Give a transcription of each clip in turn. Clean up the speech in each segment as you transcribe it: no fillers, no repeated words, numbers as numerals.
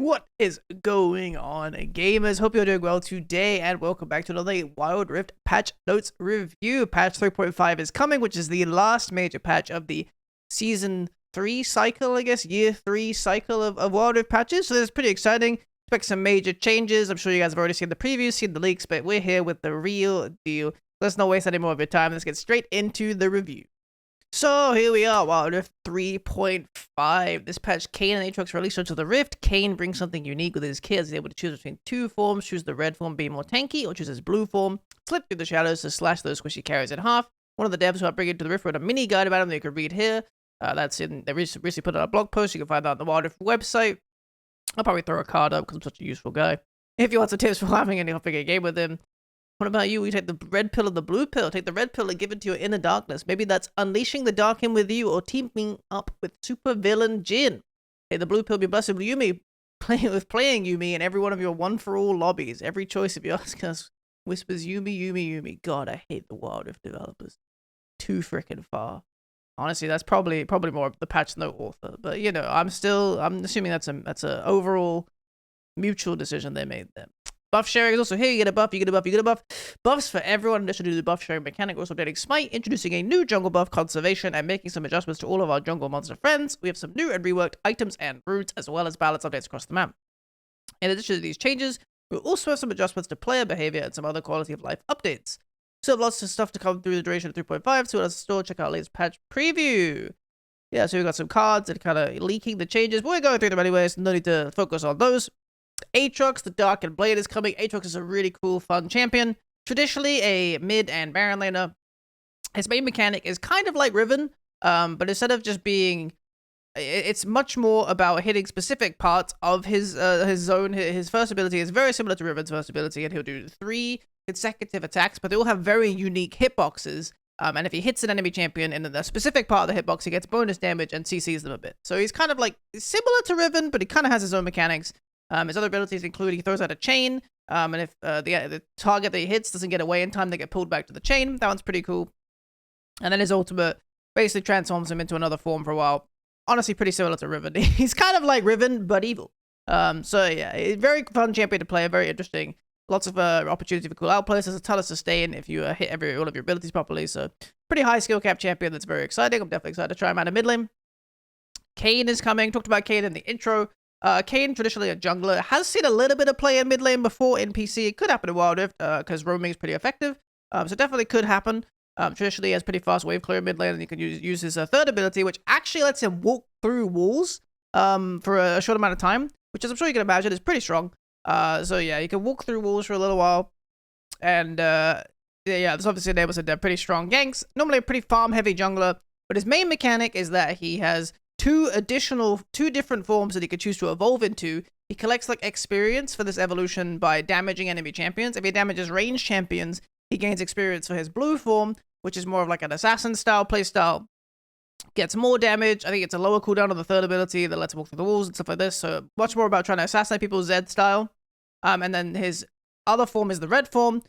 What is going on, gamers? Hope you're doing well today, and welcome back to another Wild Rift patch notes review. Patch 3.5 is coming, which is the last major patch of the Season 3 cycle, I guess, Year 3 cycle of Wild Rift patches, so it's pretty exciting. Expect some major changes. I'm sure you guys have already seen the previews, seen the leaks, but we're here with the real deal. Let's not waste any more of your time. Let's get straight into the review. So here we are, Wild Rift 3.5. This patch, Kayn and Aatrox released onto the Rift. Kayn brings something unique with his kit. He's able to choose between two forms, choose the red form being more tanky, or choose his blue form, slip through the shadows to slash those squishy carries in half. One of the devs who I bring into the Rift wrote a mini guide about him that you can read here. They recently put out a blog post. You can find that on the Wild Rift website. I'll probably throw a card up because I'm such a useful guy. If you want some tips for having any bigger game with him. What about you? You take the red pill or the blue pill. Take the red pill and give it to your inner darkness. Maybe that's unleashing the dark in with you or teaming up with super villain Jhin. Take the blue pill, be blessed with Yuumi, playing Yuumi in every one of your one-for-all lobbies. Every choice, if you ask us, whispers Yuumi, Yuumi, Yuumi. God, I hate the Wild Rift developers. Too freaking far. Honestly, that's probably more of the patch note author. But you know, I'm assuming that's a overall mutual decision they made there. Buff sharing is also here. You get a buff, you get a buff, you get a buff. Buffs for everyone in addition to the buff sharing mechanic. Also updating Smite, introducing a new jungle buff, Conservation, and making some adjustments to all of our jungle monster friends. We have some new and reworked items and routes, as well as balance updates across the map. In addition to these changes, we'll also have some adjustments to player behavior and some other quality of life updates. So lots of stuff to come through the duration of 3.5. So let's store, check out latest patch preview. Yeah, so we got some cards and kind of leaking the changes, but we're going through them anyways. No need to focus on those. Aatrox, the Darkened Blade is coming. Aatrox is a really cool, fun champion. Traditionally a mid and Baron laner. His main mechanic is kind of like Riven, but instead of just being... It's much more about hitting specific parts of his zone. His first ability is very similar to Riven's first ability, and he'll do 3 consecutive attacks, but they all have very unique hitboxes. And if he hits an enemy champion in a specific part of the hitbox, he gets bonus damage and CCs them a bit. So he's kind of like similar to Riven, but he kind of has his own mechanics. His other abilities include he throws out a chain, and if the target that he hits doesn't get away in time, they get pulled back to the chain. That one's pretty cool. And then his ultimate basically transforms him into another form for a while. Honestly, pretty similar to Riven. He's kind of like Riven, but evil. So yeah, very fun champion to play, very interesting. Lots of opportunity for cool outplays. There's a ton of sustain if you hit all of your abilities properly. So pretty high skill cap champion that's very exciting. I'm definitely excited to try him out in mid lane. Kayn is coming. Talked about Kayn in the intro. Kayn, traditionally a jungler, has seen a little bit of play in mid lane before in PC. It could happen in Wild Rift because roaming is pretty effective. So definitely could happen. Traditionally, he has pretty fast wave clear in mid lane, and you can use his third ability, which actually lets him walk through walls for a short amount of time, which, as I'm sure you can imagine, is pretty strong. So yeah, you can walk through walls for a little while, and yeah, this obviously enables him to have pretty strong ganks. Normally a pretty farm-heavy jungler, but his main mechanic is that he has two different forms that he could choose to evolve into. He collects like experience for this evolution by damaging enemy champions. If he damages ranged champions, he gains experience for his blue form, which is more of like an assassin style playstyle. Gets more damage. I think it's a lower cooldown on the third ability that lets him walk through the walls and stuff like this. So much more about trying to assassinate people Zed style. And then his other form is the red form,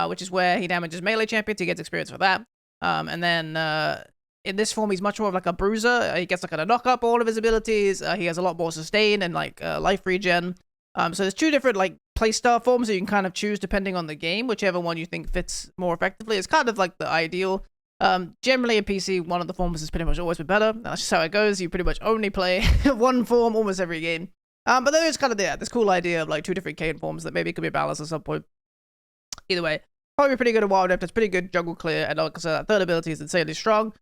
which is where he damages melee champions. He gets experience for that. And then in this form, he's much more of like a bruiser. He gets like a knock up all of his abilities. He has a lot more sustain and like life regen. So there's 2 different like playstyle forms that you can kind of choose depending on the game, whichever one you think fits more effectively. It's kind of like the ideal. Generally in PC, one of the forms has pretty much always been better. That's just how it goes. You pretty much only play one form almost every game. But there is kind of this cool idea of like 2 different Kayn forms that maybe could be balanced at some point. Either way, probably pretty good at Wild Rift. It's pretty good jungle clear, and like I said, that third ability is insanely strong.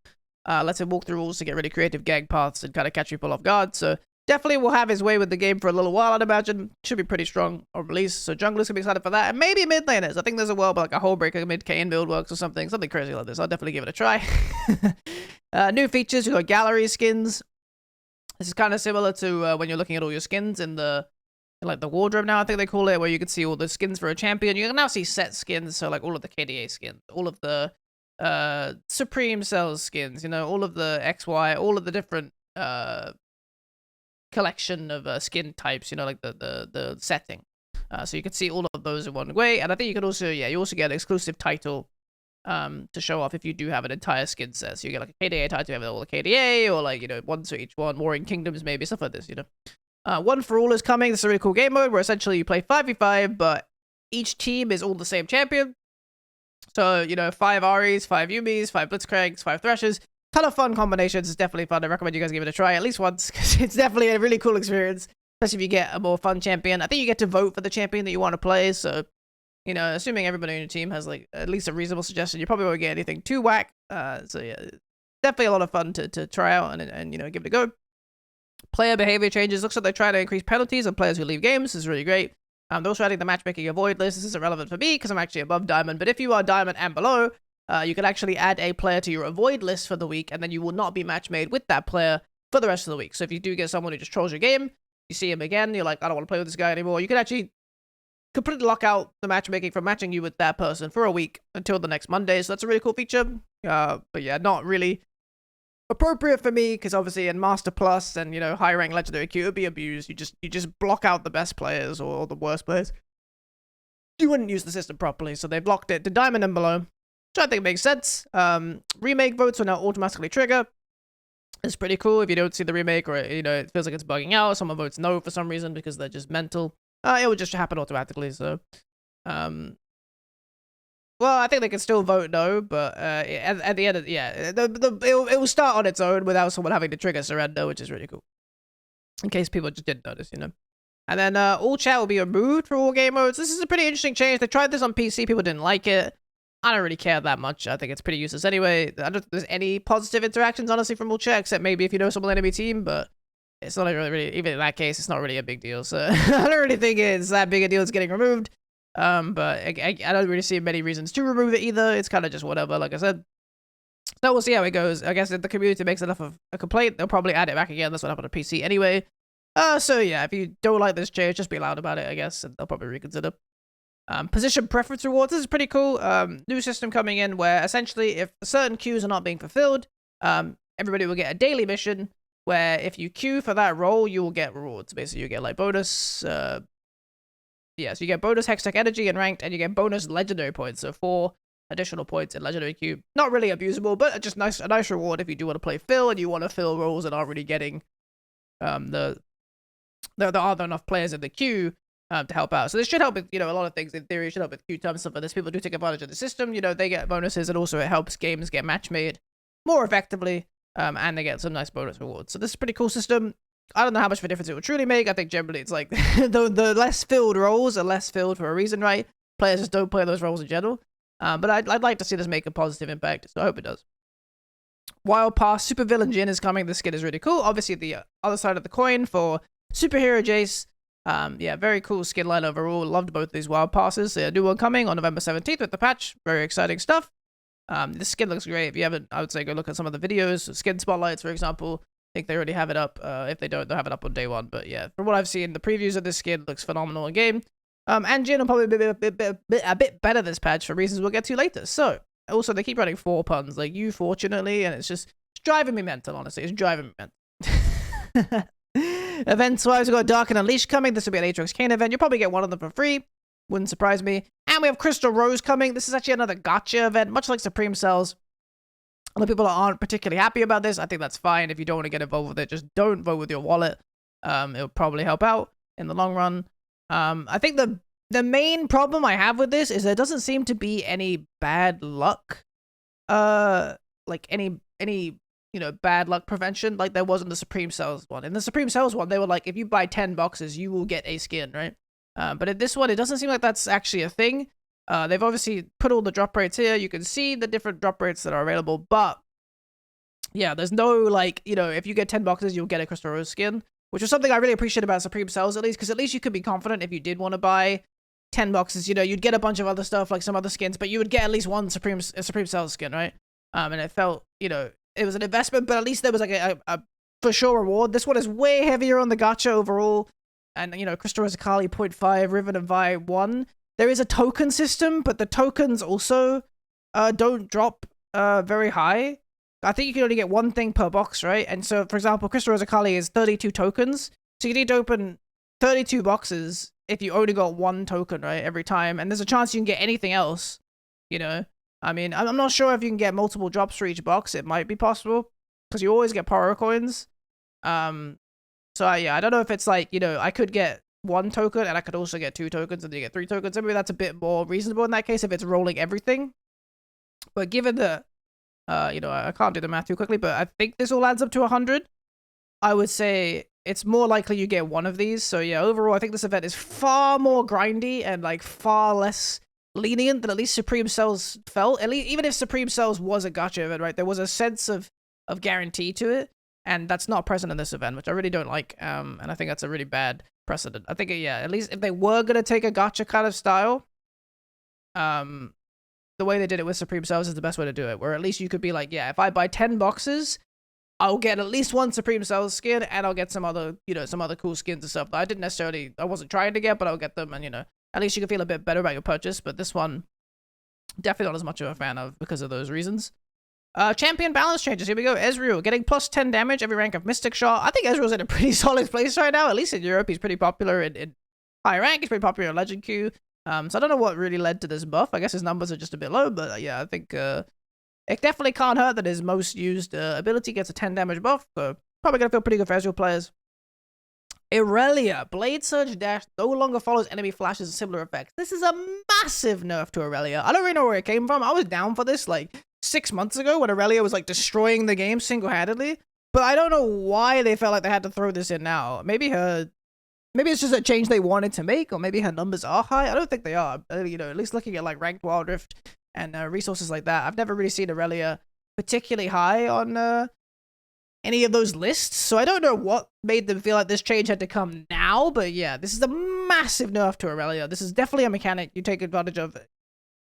Lets him walk through walls to get really creative gang paths and kind of catch people off guard. So definitely will have his way with the game for a little while, I'd imagine. Should be pretty strong on release. So junglers can be excited for that. And maybe mid laners. I think there's a world like a whole breaker mid Kayn build works or something crazy like this. I'll definitely give it a try. New features, we've got gallery skins. This is kind of similar to when you're looking at all your skins in the wardrobe now, I think they call it, where you can see all the skins for a champion. You can now see set skins, so like all of the KDA skins, all of the Supreme Cells skins, you know, all of the XY, all of the different collection of skin types, you know, like the setting. So you can see all of those in one way, and I think you can also, you also get an exclusive title to show off if you do have an entire skin set. So you get like a KDA title, you have all the KDA, or like, you know, one to each one, Warring Kingdoms maybe, stuff like this, you know. One for All is coming. This is a really cool game mode where essentially you play 5v5, but each team is all the same champion. So, 5 Aries, 5 Yumis, 5 Blitzcranks, 5 Threshers. Ton of fun combinations. It's definitely fun. I recommend you guys give it a try at least once, because it's definitely a really cool experience, especially if you get a more fun champion. I think you get to vote for the champion that you want to play, so, assuming everybody on your team has, like, at least a reasonable suggestion, you probably won't get anything too whack. So, yeah, definitely a lot of fun to try out and give it a go. Player behavior changes. Looks like they're trying to increase penalties on players who leave games. This is really great. They're also adding the matchmaking avoid list. This isn't relevant for me because I'm actually above Diamond, but if you are Diamond and below, you can actually add a player to your avoid list for the week, and then you will not be match made with that player for the rest of the week. So if you do get someone who just trolls your game, you see him again, you're like, I don't want to play with this guy anymore, you can actually completely lock out the matchmaking from matching you with that person for a week until the next Monday. So that's a really cool feature. But yeah, not really appropriate for me, because obviously in Master Plus and, high rank Legendary Q, it would be abused. You just block out the best players or the worst players. You wouldn't use the system properly, so they blocked it to Diamond and below, which I think makes sense. Remake votes will now automatically trigger. It's pretty cool if you don't see the remake, or, it feels like it's bugging out. Someone votes no for some reason because they're just mental. It would just happen automatically, so... Well, I think they can still vote no, but at the end of it will start on its own without someone having to trigger surrender, which is really cool. In case people just didn't notice, And then all chat will be removed for all game modes. This is a pretty interesting change. They tried this on PC. People didn't like it. I don't really care that much. I think it's pretty useless anyway. I don't think there's any positive interactions, honestly, from all chat, except maybe if you know someone on the enemy team, but it's not really, even in that case, it's not really a big deal. So I don't really think it's that big a deal it's getting removed. But I don't really see many reasons to remove it either. It's kind of just whatever, like I said. So we'll see how it goes. I guess if the community makes enough of a complaint, they'll probably add it back again. That's what happened on PC anyway. So yeah, if you don't like this change, just be loud about it, I guess, and they'll probably reconsider. Position preference rewards. This is pretty cool. New system coming in where essentially if certain queues are not being fulfilled, everybody will get a daily mission where if you queue for that role, you will get rewards. Basically, you get like bonus, yeah, so you get bonus Hextech energy and ranked, and you get bonus legendary points. So 4 additional points in legendary queue. Not really abusable, but just a nice reward if you do want to play fill and you want to fill roles that aren't really getting there aren't enough players in the queue to help out. So this should help with, a lot of things in theory. It should help with queue time and stuff like this. People do take advantage of the system. They get bonuses, and also it helps games get match made more effectively, and they get some nice bonus rewards. So this is a pretty cool system. I don't know how much of a difference it will truly make. I think generally it's like the less filled roles are less filled for a reason, right? Players just don't play those roles in general. But I'd like to see this make a positive impact, so I hope it does. Wild Pass Supervillain Jin is coming. This skin is really cool. Obviously, the other side of the coin for Superhero Jace. Yeah, very cool skin line overall. Loved both these Wild Passes. A new one coming on November 17th with the patch. Very exciting stuff. This skin looks great. If you haven't, I would say go look at some of the videos. Skin Spotlights, for example. I think they already have it up. If they don't, they'll have it up on day one. But yeah, from what I've seen, the previews of this skin looks phenomenal in game. And Jin will probably be a bit better this patch for reasons we'll get to later. So, also, they keep running 4 puns, like you, fortunately, and it's driving me mental, honestly. It's driving me mental. Events-wise, we've got Dark and Unleashed coming. This will be an Aatrox Kane event. You'll probably get one of them for free. Wouldn't surprise me. And we have Crystal Rose coming. This is actually another gacha event, much like Supreme Cells. A lot of people aren't particularly happy about this. I think that's fine. If you don't want to get involved with it, just don't vote with your wallet. It'll probably help out in the long run. I think the main problem I have with this is there doesn't seem to be any bad luck. Like any bad luck prevention like there was in the Supreme Cells one. In the Supreme Cells one, they were like, if you buy 10 boxes, you will get a skin, right? But in this one, it doesn't seem like that's actually a thing. They've obviously put all the drop rates here. You can see the different drop rates that are available, but yeah, there's no, like, if you get 10 boxes, you'll get a Crystal Rose skin, which is something I really appreciate about Supreme Cells, at least, because at least you could be confident if you did want to buy 10 boxes, you'd get a bunch of other stuff, like some other skins, but you would get at least one Supreme Cells skin, right? And it felt, it was an investment, but at least there was like a for sure reward. This one is way heavier on the gacha overall, and, Crystal Rose Akali 0.5, Riven and Vi 1. There is a token system, but the tokens also don't drop very high. I think you can only get one thing per box, right? And so, for example, Crystal Rose Akali is 32 tokens. So you need to open 32 boxes if you only got one token, right, every time. And there's a chance you can get anything else, I mean, I'm not sure if you can get multiple drops for each box. It might be possible, because you always get Poro coins. So So yeah, I don't know if it's like, you know, I could get 1 token and I could also get 2 tokens and then you get 3 tokens. So maybe that's a bit more reasonable in that case if it's rolling everything. But given the, you know, I can't do the math too quickly, but I think this all adds up to 100. I would say it's more likely you get 1 of these. So yeah, overall, I think this event is far more grindy and like far less lenient than at least Supreme Cells felt. At least, even if Supreme Cells was a gacha event, right, there was a sense of guarantee to it, and that's not present in this event, which I really don't like. And I think that's a really bad precedent. I think, yeah, at least if they were gonna take a gacha kind of style, the way they did it with Supreme Cells is the best way to do it, where at least you could be like, yeah, if I buy 10 boxes, I'll get at least 1 Supreme Cells skin, and I'll get some other, you know, some other cool skins and stuff that I wasn't trying to get, but I'll get them, and, you know, at least you can feel a bit better about your purchase. But this one, definitely not as much of a fan of because of those reasons. Champion balance changes. Here we go. Ezreal getting plus 10 damage every rank of Mystic Shot. I think Ezreal's in a pretty solid place right now. At least in Europe, he's pretty popular in high rank. He's pretty popular in Legend Queue. So I don't know what really led to this buff. I guess his numbers are just a bit low, but yeah, I think it definitely can't hurt that his most used ability gets a 10 damage buff. So probably gonna feel pretty good for Ezreal players. Irelia, Blade Surge Dash no longer follows enemy flashes and similar effects. This is a massive nerf to Irelia. I don't really know where it came from. I was down for this like 6 months ago when Irelia was like destroying the game single-handedly. But I don't know why they felt like they had to throw this in now. Maybe it's just a change they wanted to make, or maybe her numbers are high. I don't think they are. You know, at least looking at like ranked Wild Rift and resources like that, I've never really seen Irelia particularly high on any of those lists. So I don't know what made them feel like this change had to come now. But yeah, this is a massive nerf to Irelia. This is definitely a mechanic you take advantage of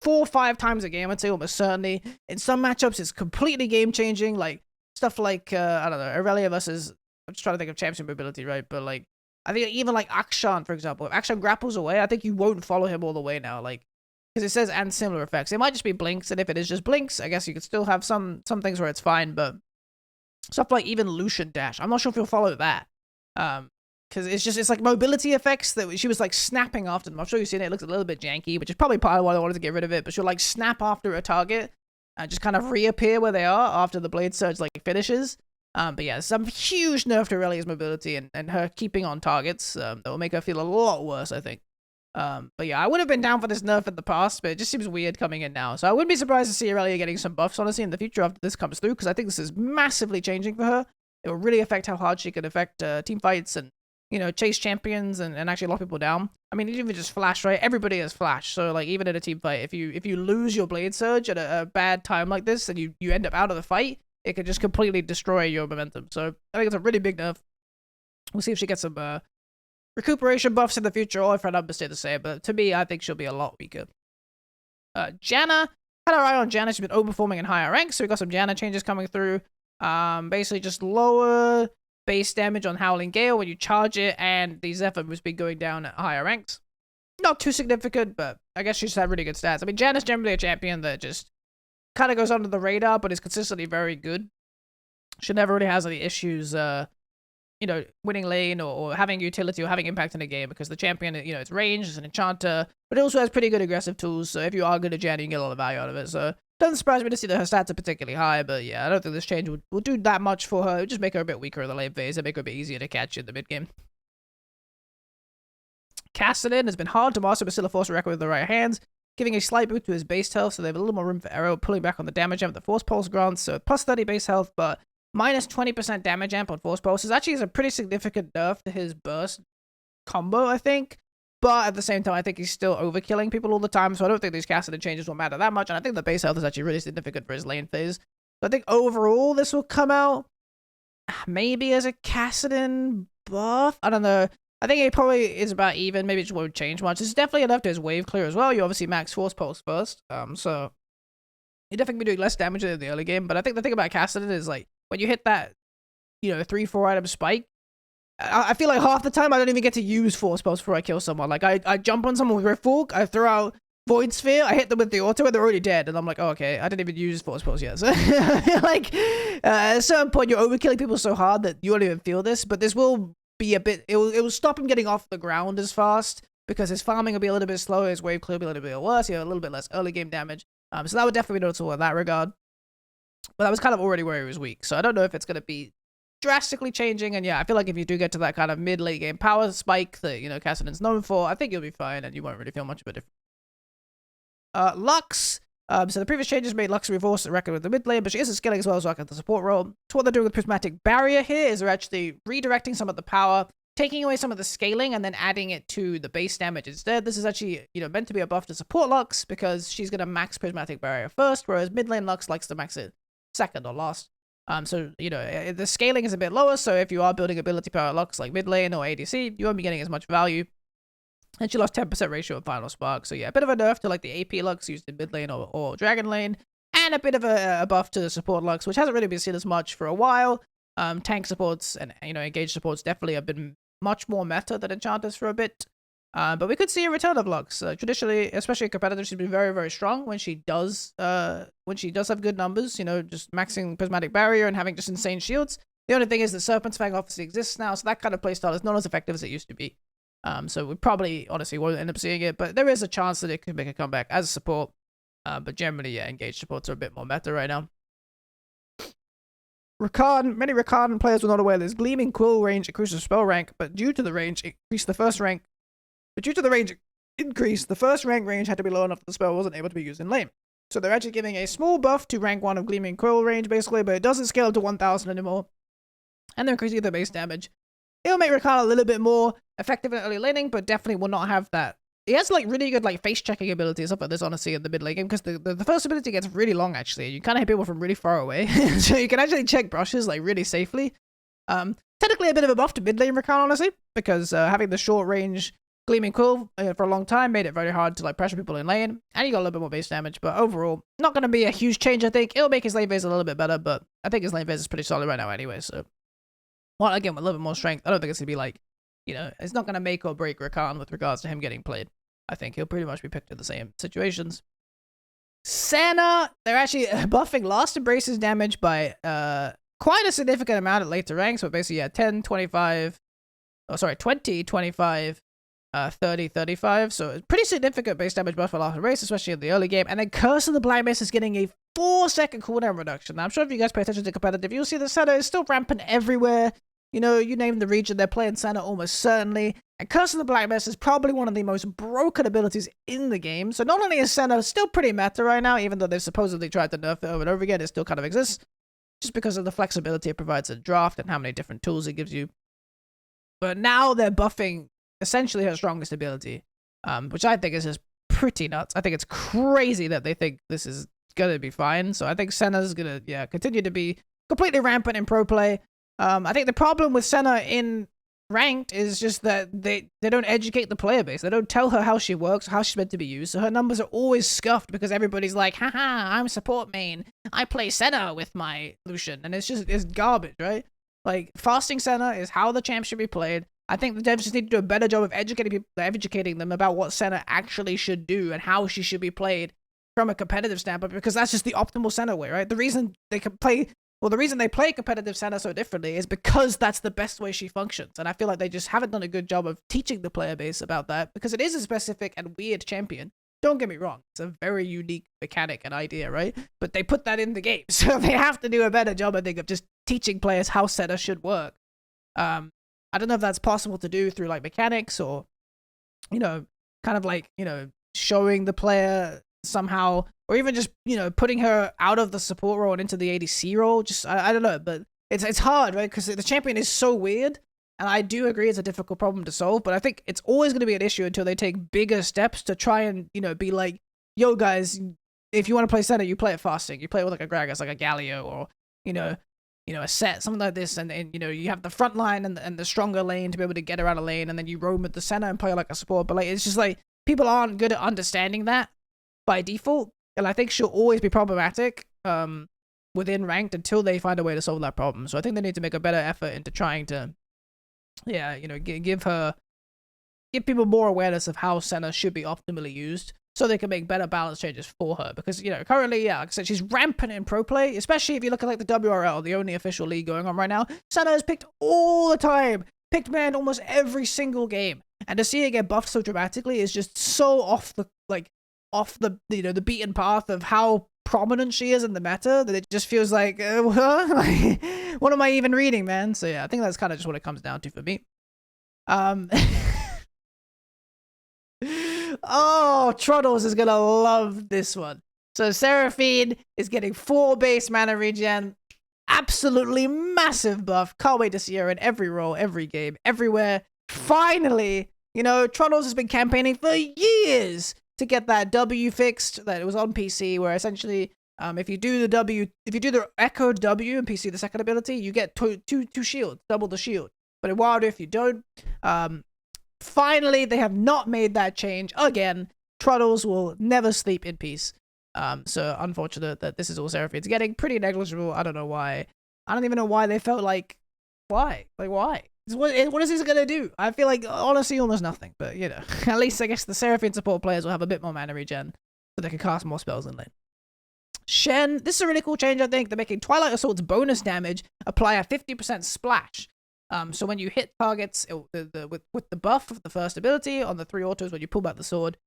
4 or 5 times a game, I'd say, almost certainly. In some matchups, it's completely game-changing. Like, stuff like, I don't know, Irelia versus... I'm just trying to think of champion mobility, right? But, like, I think even, like, Akshan, for example. If Akshan grapples away, I think you won't follow him all the way now. Like, because it says, and similar effects. It might just be blinks, and if it is just blinks, I guess you could still have some things where it's fine, but... Stuff like even Lucian Dash. I'm not sure if you'll follow that. Because it's like mobility effects that she was like snapping after them. I'm sure you've seen it. It looks a little bit janky, which is probably part of why I wanted to get rid of it. But she'll like snap after a target and just kind of reappear where they are after the Blade Surge like finishes. But yeah, some huge nerf to Irelia's mobility and her keeping on targets that will make her feel a lot worse, I think. But yeah, I would have been down for this nerf in the past, but it just seems weird coming in now. So I wouldn't be surprised to see Irelia getting some buffs, honestly, in the future after this comes through, because I think this is massively changing for her. It will really affect how hard she can affect team fights and, you know, chase champions and actually lock people down. I mean, even just Flash, right? Everybody has Flash. So, like, even in a team fight, if you lose your Blade Surge at a bad time like this and you end up out of the fight, it could just completely destroy your momentum. So I think it's a really big nerf. We'll see if she gets some recuperation buffs in the future, or if her numbers stay the same. But to me, I think she'll be a lot weaker. Janna, had our eye on Janna. She's been overperforming in higher ranks, so we got some Janna changes coming through. Basically just lower base damage on Howling Gale when you charge it, and the Zephyr has been going down at higher ranks. Not too significant, but I guess she's had really good stats. I mean, Janna's generally a champion that just kind of goes under the radar, but is consistently very good. She never really has any issues, you know, winning lane or having utility or having impact in the game, because the champion, you know, it's range, it's an enchanter, but it also has pretty good aggressive tools, so if you are good at Janna, you can get a lot of value out of it. So doesn't surprise me to see that her stats are particularly high, but yeah, I don't think this change will do that much for her. It would just make her a bit weaker in the late phase and make her a bit easier to catch in the mid game. Kassadin has been hard to master, but still a force to reckon with the right hands, giving a slight boost to his base health, so they have a little more room for error, pulling back on the damage amp that Force Pulse grants, so plus 30 base health, but minus 20% damage amp on Force Pulse actually is a pretty significant nerf to his burst combo, I think. But at the same time, I think he's still overkilling people all the time, so I don't think these Kassadin changes will matter that much, and I think the base health is actually really significant for his lane phase. So I think overall, this will come out maybe as a Kassadin buff. I don't know. I think it probably is about even. Maybe it just won't change much. It's definitely enough to his wave clear as well. You obviously max Force Pulse first, so you definitely be doing less damage in the early game. But I think the thing about Kassadin is, like, when you hit that, you know, 3-4 item spike, I feel like half the time I don't even get to use Force Pulse before I kill someone. Like, I jump on someone with Rift Walk, I throw out Void Sphere, I hit them with the auto, and they're already dead. And I'm like, oh, okay, I didn't even use Force Pulse yet. So, like, at a certain point, you're overkilling people so hard that you won't even feel this. But this will be a bit, it will stop him getting off the ground as fast, because his farming will be a little bit slower, his wave clear will be a little bit worse, you have a little bit less early game damage. So that would definitely be noticeable in that regard. But that was kind of already where he was weak. So I don't know if it's going to be drastically changing. And yeah, I feel like if you do get to that kind of mid-late game power spike that, you know, Kassadin's known for, I think you'll be fine and you won't really feel much of a difference. Lux. So the previous changes made Lux reverse the record with the mid lane, but she isn't scaling as well as the support role. So what they're doing with Prismatic Barrier here is they're actually redirecting some of the power, taking away some of the scaling, and then adding it to the base damage instead. This is actually, you know, meant to be a buff to support Lux because she's going to max Prismatic Barrier first, whereas mid lane Lux likes to max it second or last. So, you know, the scaling is a bit lower, so if you are building ability power Lux like mid lane or ADC, you won't be getting as much value. And she lost 10% ratio of Final Spark. So yeah, a bit of a nerf to like the AP Lux used in mid lane or Dragon lane. And a bit of a buff to the support Lux, which hasn't really been seen as much for a while. Tank supports and, you know, engage supports definitely have been much more meta than Enchanters for a bit. But we could see a return of Lux. Traditionally, especially in competitive, she's been very, very strong when she does have good numbers, you know, just maxing Prismatic Barrier and having just insane shields. The only thing is that Serpent's Fang obviously exists now, so that kind of playstyle is not as effective as it used to be. So we probably, honestly, won't end up seeing it, but there is a chance that it could make a comeback as a support. But generally, yeah, engaged supports are a bit more meta right now. Many Rakan players were not aware this Gleaming Quill range increases spell rank, but due to the range increase, the first rank range had to be low enough that the spell wasn't able to be used in lane. So they're actually giving a small buff to rank 1 of Gleaming Quill range, basically, but it doesn't scale to 1000 anymore. And they're increasing the base damage. It'll make Rakan a little bit more effective in early laning, but definitely will not have that. He has like really good like face checking abilities, stuff like this, honestly, in the mid lane game, because the first ability gets really long actually. You kind of hit people from really far away, so you can actually check brushes like really safely. Technically a bit of a buff to mid lane Rakan, honestly, because having the short range Gleaming Quill for a long time made it very hard to like pressure people in lane, and you got a little bit more base damage. But overall, not going to be a huge change. I think it'll make his lane phase a little bit better, but I think his lane phase is pretty solid right now anyway. So. Well, again, with a little bit more strength, I don't think it's going to be like, you know, it's not going to make or break Rakan with regards to him getting played. I think he'll pretty much be picked in the same situations. Senna, they're actually buffing Last Embrace's damage by quite a significant amount at later ranks. So basically, yeah, 10, 25, 20, 25, 30, 35. So it's pretty significant base damage buff for Last Embrace, especially in the early game. And then Curse of the Blind Mist is getting a 4-second cooldown reduction. Now, I'm sure if you guys pay attention to competitive, you'll see that Senna is still rampant everywhere. You know, you name the region, they're playing Senna almost certainly. And Curse of the Black Mist is probably one of the most broken abilities in the game. So not only is Senna still pretty meta right now, even though they've supposedly tried to nerf it over and over again, it still kind of exists. Just because of the flexibility it provides in draft and how many different tools it gives you. But now they're buffing essentially her strongest ability, which I think is just pretty nuts. I think it's crazy that they think this is gonna be fine. So I think Senna's gonna, yeah, continue to be completely rampant in pro play. I think the problem with Senna in ranked is just that they don't educate the player base. They don't tell her how she works, how she's meant to be used. So her numbers are always scuffed because everybody's like, haha, I'm support main. I play Senna with my Lucian. And it's garbage, right? Like, fasting Senna is how the champ should be played. I think the devs just need to do a better job of educating them about what Senna actually should do and how she should be played from a competitive standpoint, because that's just the optimal Senna way, right? The reason they play competitive Senna so differently is because that's the best way she functions. And I feel like they just haven't done a good job of teaching the player base about that, because it is a specific and weird champion. Don't get me wrong, it's a very unique mechanic and idea, right? But they put that in the game, so they have to do a better job, I think, of just teaching players how Senna should work. I don't know if that's possible to do through like mechanics or, you know, kind of like, you know, showing the player somehow, or even just, you know, putting her out of the support role and into the ADC role. Just I don't know, but it's hard, right? Because the champion is so weird, and I do agree it's a difficult problem to solve. But I think it's always going to be an issue until they take bigger steps to try and, you know, be like, yo guys, if you want to play Senna, you play it fasting. You play it with like a Gragas, like a Galio, or you know, a set, something like this, and you know, you have the front line and the stronger lane to be able to get her out of lane, and then you roam with the Senna and play like a support. But like, it's just like people aren't good at understanding that by default, and I think she'll always be problematic within ranked until they find a way to solve that problem. So I think they need to make a better effort into trying to, yeah, you know, give people more awareness of how Senna should be optimally used, so they can make better balance changes for her. Because, you know, currently, yeah, like I said, she's rampant in pro play, especially if you look at like the WRL, the only official league going on right now. Senna is picked all the time, picked banned almost every single game, and to see it get buffed so dramatically is just so off the you know, the beaten path of how prominent she is in the meta that it just feels like, what am I even reading, man? So yeah, I think that's kind of just what it comes down to for me. Oh, Troddles is gonna love this one. So Seraphine is getting 4 base mana regen. Absolutely massive buff. Can't wait to see her in every role, every game, everywhere. Finally, Troddles has been campaigning for years to get that W fixed. That it was on PC, where essentially, if you do the echoed W in PC, the second ability, you get two shields, double the shield. But in Wild Rift, you don't. Finally, they have not made that change again. Troddles will never sleep in peace. So unfortunate that this is all Seraphine's getting. Pretty negligible. I don't know why. I don't even know why they felt like, why? Like, why? What is this gonna do? I feel like, honestly, almost nothing. But, at least I guess the Seraphine support players will have a bit more mana regen, so they can cast more spells in lane. Shen, this is a really cool change, I think. They're making Twilight Assault's bonus damage apply a 50% splash. So when you hit targets with the buff of the first ability on the 3 autos when you pull back the sword,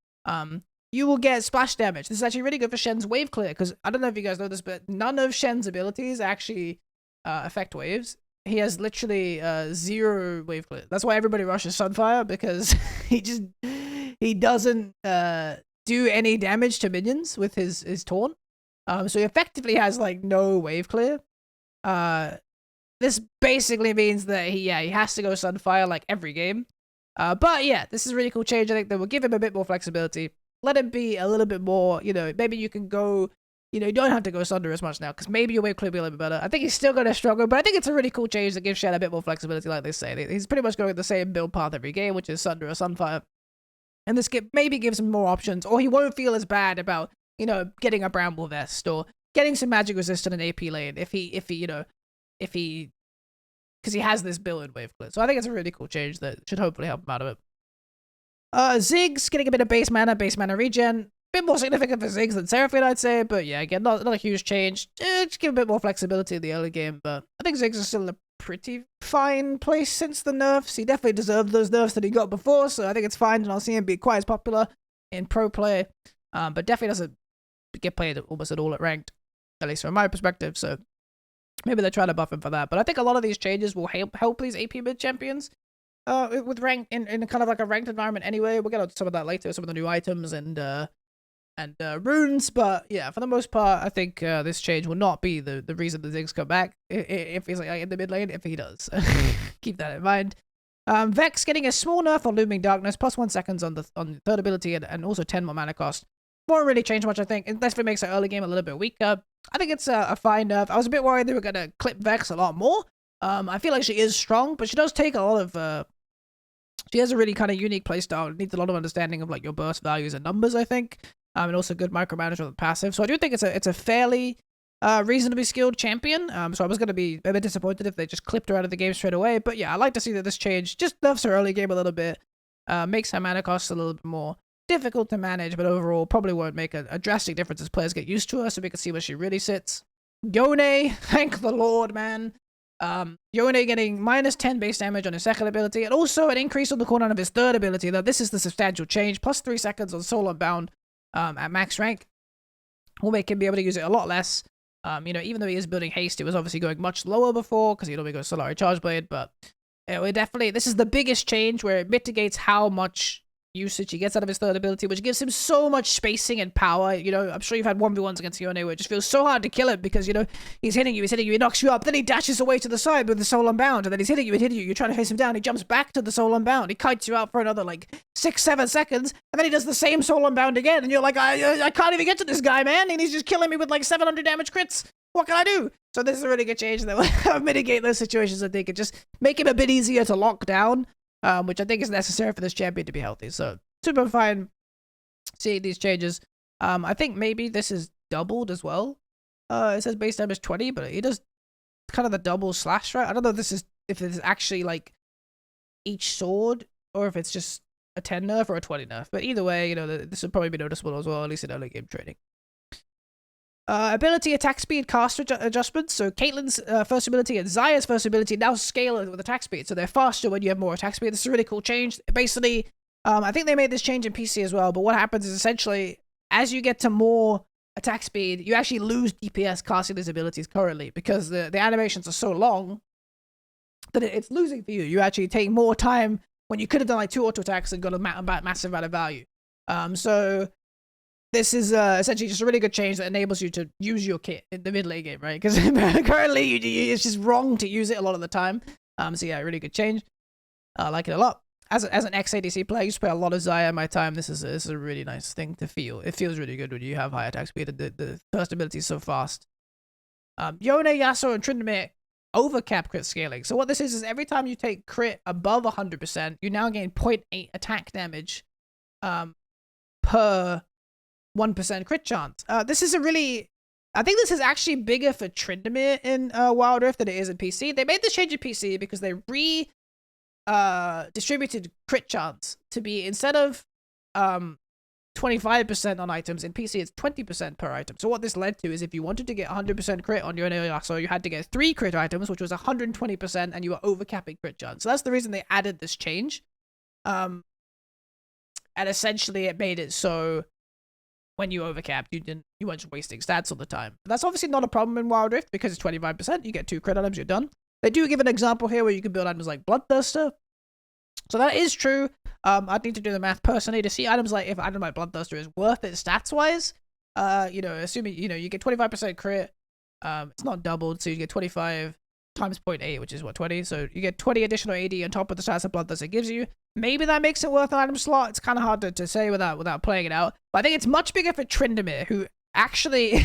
you will get splash damage. This is actually really good for Shen's wave clear, because I don't know if you guys know this, but none of Shen's abilities actually affect waves. He has literally 0 wave clear. That's why everybody rushes Sunfire, because he doesn't do any damage to minions with his taunt. So he effectively has like no wave clear. This basically means that he has to go Sunfire like every game. But yeah, this is a really cool change. I think that will give him a bit more flexibility. Let him be a little bit more, maybe you can go, you don't have to go Sunder as much now, because maybe your wave clear will be a little bit better. I think he's still going to struggle, but I think it's a really cool change that gives Shen a bit more flexibility, like they say. He's pretty much going the same build path every game, which is Sunder or Sunfire. And this maybe gives him more options, or he won't feel as bad about, getting a Bramble Vest, or getting some magic resistant in AP lane, because he has this build in wave clear. So I think it's a really cool change that should hopefully help him out of it. Ziggs getting a bit of base mana regen. Bit more significant for Ziggs than Seraphine, I'd say, but yeah, again, not a huge change. Just give a bit more flexibility in the early game, but I think Ziggs is still in a pretty fine place since the nerfs. He definitely deserved those nerfs that he got before, so I think it's fine, and I'll see him be quite as popular in pro play, but definitely doesn't get played almost at all at ranked, at least from my perspective, so maybe they're trying to buff him for that. But I think a lot of these changes will help these AP mid champions with rank in kind of like a ranked environment anyway. We'll get on to some of that later, some of the new items and runes. But yeah, for the most part, I think this change will not be the reason the Ziggs come back if he's like in the mid lane, if he does. Keep that in mind. Vex getting a small nerf on Looming Darkness, plus 1 second on the third ability, and also 10 more mana cost. Won't really change much, I think. It definitely makes the early game a little bit weaker. I think it's a fine nerf. I was a bit worried they were going to clip Vex a lot more. I feel like she is strong, but she does take a lot of... she has a really kind of unique playstyle. It needs a lot of understanding of like your burst values and numbers, I think. And also good micromanagement with passive. So I do think it's a fairly reasonably skilled champion. So I was going to be a bit disappointed if they just clipped her out of the game straight away. But yeah, I like to see that this change just nerfs her early game a little bit. Makes her mana cost a little bit more difficult to manage, but overall probably won't make a drastic difference as players get used to her, so we can see where she really sits. Yone, thank the Lord, man. Yone getting minus 10 base damage on his second ability, and also an increase on the cooldown of his third ability. Now, this is the substantial change, plus 3 seconds on Soul Unbound at max rank. Will make him be able to use it a lot less. Even though he is building haste, it was obviously going much lower before, because he'd only go Solari Charge Blade, but this is the biggest change where it mitigates how much usage he gets out of his third ability, which gives him so much spacing and power. I'm sure you've had 1v1s against Yone where it just feels so hard to kill him because, he's hitting you, he knocks you up, then he dashes away to the side with the Soul Unbound, and then he's hitting you, you're trying to face him down, he jumps back to the Soul Unbound, he kites you out for another, 6-7 seconds, and then he does the same Soul Unbound again, and you're like, I can't even get to this guy, man, and he's just killing me with, 700 damage crits. What can I do? So this is a really good change that will mitigate those situations, I think, and just make him a bit easier to lock down, which I think is necessary for this champion to be healthy. So super fine seeing these changes. I think maybe this is doubled as well. It says base damage 20, but it does kind of the double slash, right? I don't know if it's actually each sword or if it's just a 10 nerf or a 20 nerf. But either way, this would probably be noticeable as well, at least in early game trading. Ability attack speed cast adjustments. So Caitlyn's first ability and Zaya's first ability now scale with attack speed. So they're faster when you have more attack speed. This is a really cool change. Basically, I think they made this change in PC as well. But what happens is essentially, as you get to more attack speed, you actually lose DPS casting these abilities currently because the animations are so long that it's losing for you. You actually take more time when you could have done like 2 auto attacks and got a massive amount of value. So this is essentially just a really good change that enables you to use your kit in the mid lane game, right? Because currently it's just wrong to use it a lot of the time. So yeah, really good change. I like it a lot. As an ex-ADC player, I used to play a lot of Xayah in my time. This is a really nice thing to feel. It feels really good when you have high attack speed and the first ability is so fast. Yone, Yasuo, and Tryndamere overcap crit scaling. So what this is every time you take crit above 100%, you now gain 0.8 attack damage per 1% crit chance. This is a really... I think this is actually bigger for Tryndamere in Wild Rift than it is in PC. They made this change in PC because they distributed crit chance to be, instead of 25% on items, in PC it's 20% per item. So what this led to is if you wanted to get 100% crit on your Yasuo, you had to get 3 crit items, which was 120%, and you were overcapping crit chance. So that's the reason they added this change. And essentially it made it so when you overcapped, you weren't just wasting stats all the time. But that's obviously not a problem in Wild Rift because it's 25%. You get 2 crit items, you're done. They do give an example here where you can build items like Bloodthirster. So that is true. I'd need to do the math personally to see items like if an item like Bloodthirster is worth it stats-wise. Assuming, you get 25% crit. It's not doubled, so you get 25 times 0.8, which is what, 20? So you get 20 additional AD on top of the stats that Bloodthirster gives you. Maybe that makes it worth an item slot. It's kind of hard to say without playing it out. But I think it's much bigger for Tryndamere, who actually...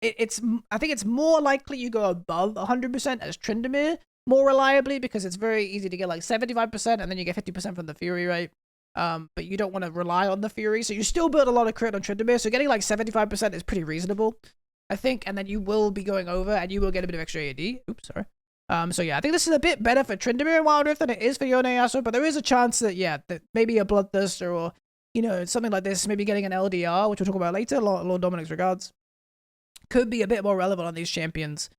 I think it's more likely you go above 100% as Tryndamere more reliably because it's very easy to get like 75% and then you get 50% from the Fury, right? But you don't want to rely on the Fury, so you still build a lot of crit on Tryndamere, so getting like 75% is pretty reasonable, I think, and then you will be going over and you will get a bit of extra AD. Oops, sorry. So yeah, I think this is a bit better for Tryndamere in Wild Rift than it is for Yone Yasuo, but there is a chance that, yeah, that maybe a Bloodthirster or, something like this, maybe getting an LDR, which we'll talk about later, Lord Dominic's regards, could be a bit more relevant on these champions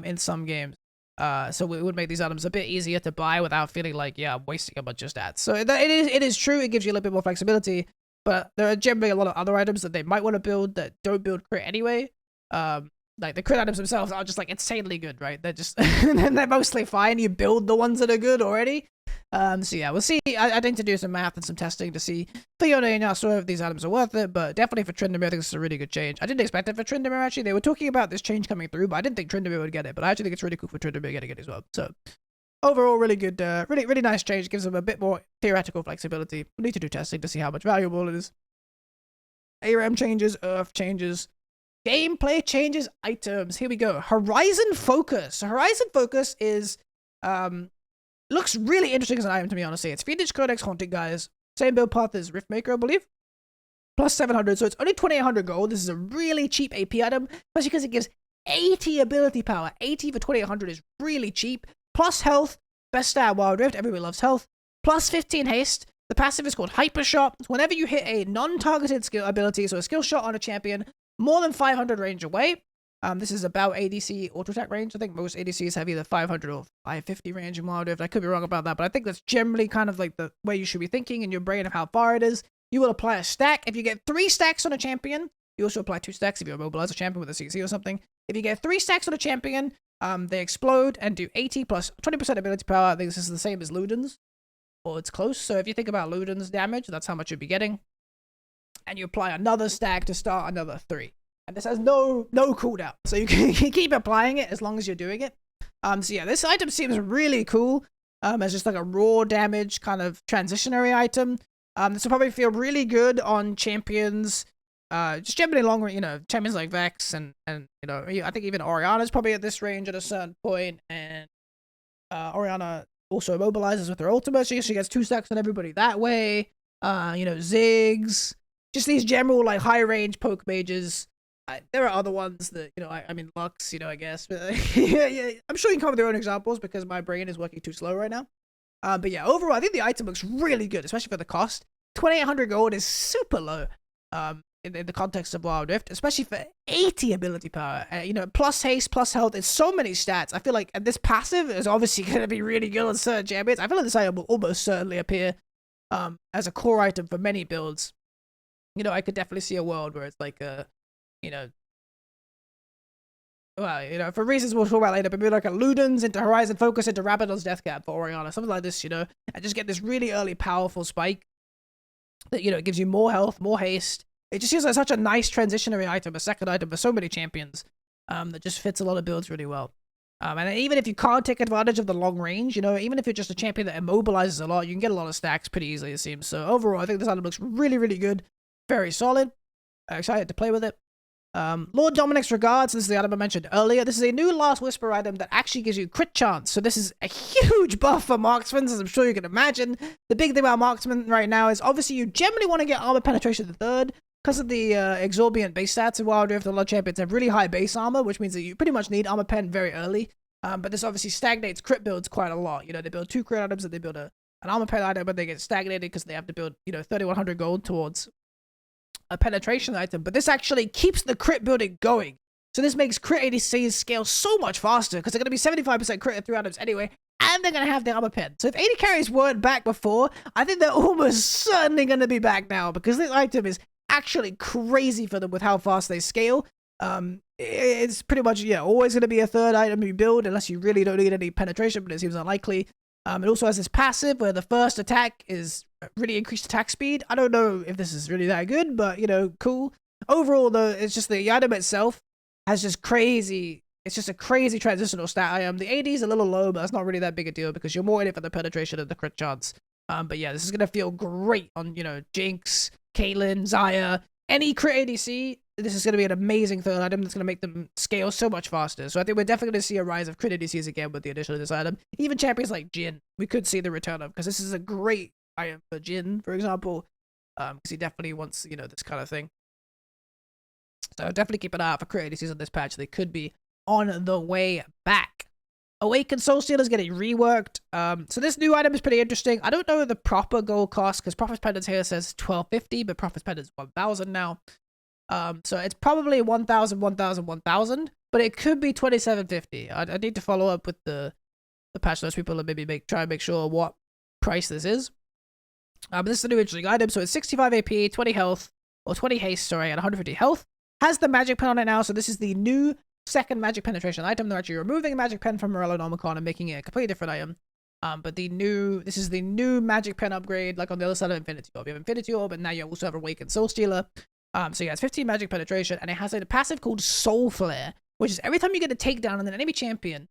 in some games. So it would make these items a bit easier to buy without feeling like, yeah, I'm wasting a bunch of stats. So it is true, it gives you a little bit more flexibility, but there are generally a lot of other items that they might want to build that don't build crit anyway. Like the crit items themselves are just like insanely good, right? They're just they're mostly fine. You build the ones that are good already. So yeah, we'll see. I need to do some math and some testing to see for Yone and Yasuo if these items are worth it, but definitely for Tryndamere, I think this is a really good change. I didn't expect it for Tryndamere, actually. They were talking about this change coming through, but I didn't think Tryndamere would get it, but I actually think it's really cool for Tryndamere getting it as well. So overall, really good, really nice change. Gives them a bit more theoretical flexibility. We need to do testing to see how much valuable it is. ARAM changes, Earth changes, gameplay changes, items. Here we go. Horizon Focus. So Horizon Focus is, looks really interesting as an item, to be honest. It's Vintage Codex Haunted, guys. Same build path as Riftmaker, I believe. Plus 700, so it's only 2800 gold. This is a really cheap AP item, especially because it gives 80 ability power. 80 for 2800 is really cheap. Plus health, best stat at Wild Rift, everybody loves health. Plus 15 haste. The passive is called Hyper Shot. Whenever you hit a non-targeted skill ability, so a skill shot on a champion, more than 500 range away. This is about ADC auto attack range. I think most ADCs have either 500 or 550 range in Wild Rift. I could be wrong about that, but I think that's generally kind of like the way you should be thinking in your brain of how far it is. You will apply a stack. If you get 3 stacks on a champion, you also apply 2 stacks if you immobilize a champion with a CC or something. If you get 3 stacks on a champion, they explode and do 80 plus 20% ability power. I think this is the same as Luden's, or it's close. So if you think about Luden's damage, that's how much you'd be getting. And you apply another stack to start another 3. And this has no cooldown, so you can keep applying it as long as you're doing it. So yeah, this item seems really cool. As just like a raw damage kind of transitionary item. This will probably feel really good on champions. Just generally long, champions like Vex and I think even Orianna's probably at this range at a certain point, and Orianna also immobilizes with her ultimate, so she gets 2 stacks on everybody that way. Ziggs, just these general like high range poke mages. There are other ones that, I mean, Lux, I guess. But yeah, I'm sure you can come up with your own examples because my brain is working too slow right now. But yeah, overall, I think the item looks really good, especially for the cost. 2800 gold is super low in the context of Wild Rift, especially for 80 ability power. Plus haste, plus health. It's so many stats. I feel like this passive is obviously going to be really good on certain champions. I feel like this item will almost certainly appear as a core item for many builds. I could definitely see a world where it's like a you know, well, you know, for reasons we'll talk about later, but maybe like a Ludens into Horizon Focus into Rabadon's Death Cap for Oriana, something like this, you know, and just get this really early powerful spike that, you know, gives you more health, more haste. It just feels like such a nice transitionary item, a second item for so many champions, that just fits a lot of builds really well. And even if you can't take advantage of the long range, you know, even if you're just a champion that immobilizes a lot, you can get a lot of stacks pretty easily, it seems. So overall, I think this item looks really, really good. Very solid. Excited to play with it. Lord Dominic's regards. This is the item I mentioned earlier. This is a new Last Whisper item that actually gives you crit chance. So this is a huge buff for marksmen, as I'm sure you can imagine. The big thing about marksmen right now is obviously you generally want to get armor penetration to third because of the exorbitant base stats in Wild Rift. A lot of champions have really high base armor, which means that you pretty much need armor pen very early. But this obviously stagnates crit builds quite a lot. You know, they build 2 crit items and they build an armor pen item, but they get stagnated because they have to build, you know, 3,100 gold towards a penetration item, but this actually keeps the crit building going. So this makes crit ADCs scale so much faster because they're going to be 75% crit at 3 items anyway, and they're going to have the armor pen. So if AD carries weren't back before, I think they're almost certainly going to be back now because this item is actually crazy for them with how fast they scale. It's pretty much, yeah, always going to be a third item you build unless you really don't need any penetration, but it seems unlikely. It also has this passive where the first attack is really increased attack speed. I don't know if this is really that good, but, you know, cool. Overall, though, it's just the item itself has just crazy... It's just a crazy transitional stat item. The AD is a little low, but that's not really that big a deal because you're more in it for the penetration and the crit chance. But yeah, this is going to feel great on, you know, Jinx, Caitlyn, Xayah, any crit ADC. This is going to be an amazing third item that's going to make them scale so much faster. So I think we're definitely going to see a rise of crit ADCs again with the addition of this item. Even champions like Jhin, we could see the return of, because this is a great item for Jhin, for example, because he definitely wants, you know, this kind of thing. So definitely keep an eye out for crit ADCs on this patch. They could be on the way back. Awakened Soulstealer is getting reworked. So this new item is pretty interesting. I don't know the proper gold cost because Prophet's Pendant here says 1250, but Prophet's Pendant is 1000 now. So it's probably 1000, 1000, 1000, but it could be 2750. I need to follow up with the patch notes people and maybe try and make sure what price this is. But this is a new interesting item. So it's 65 AP, 20 health, or 20 haste, sorry, and 150 health. Has the magic pen on it now, so this is the new second magic penetration item. They're actually removing a magic pen from Morello Nomicon and making it a completely different item. But this is the new magic pen upgrade, like on the other side of Infinity Orb. You have Infinity Orb, and now you also have Awakened Soulstealer. So yeah, it's 15 magic penetration, and it has a passive called Soul Flare, which is every time you get a takedown on an enemy champion,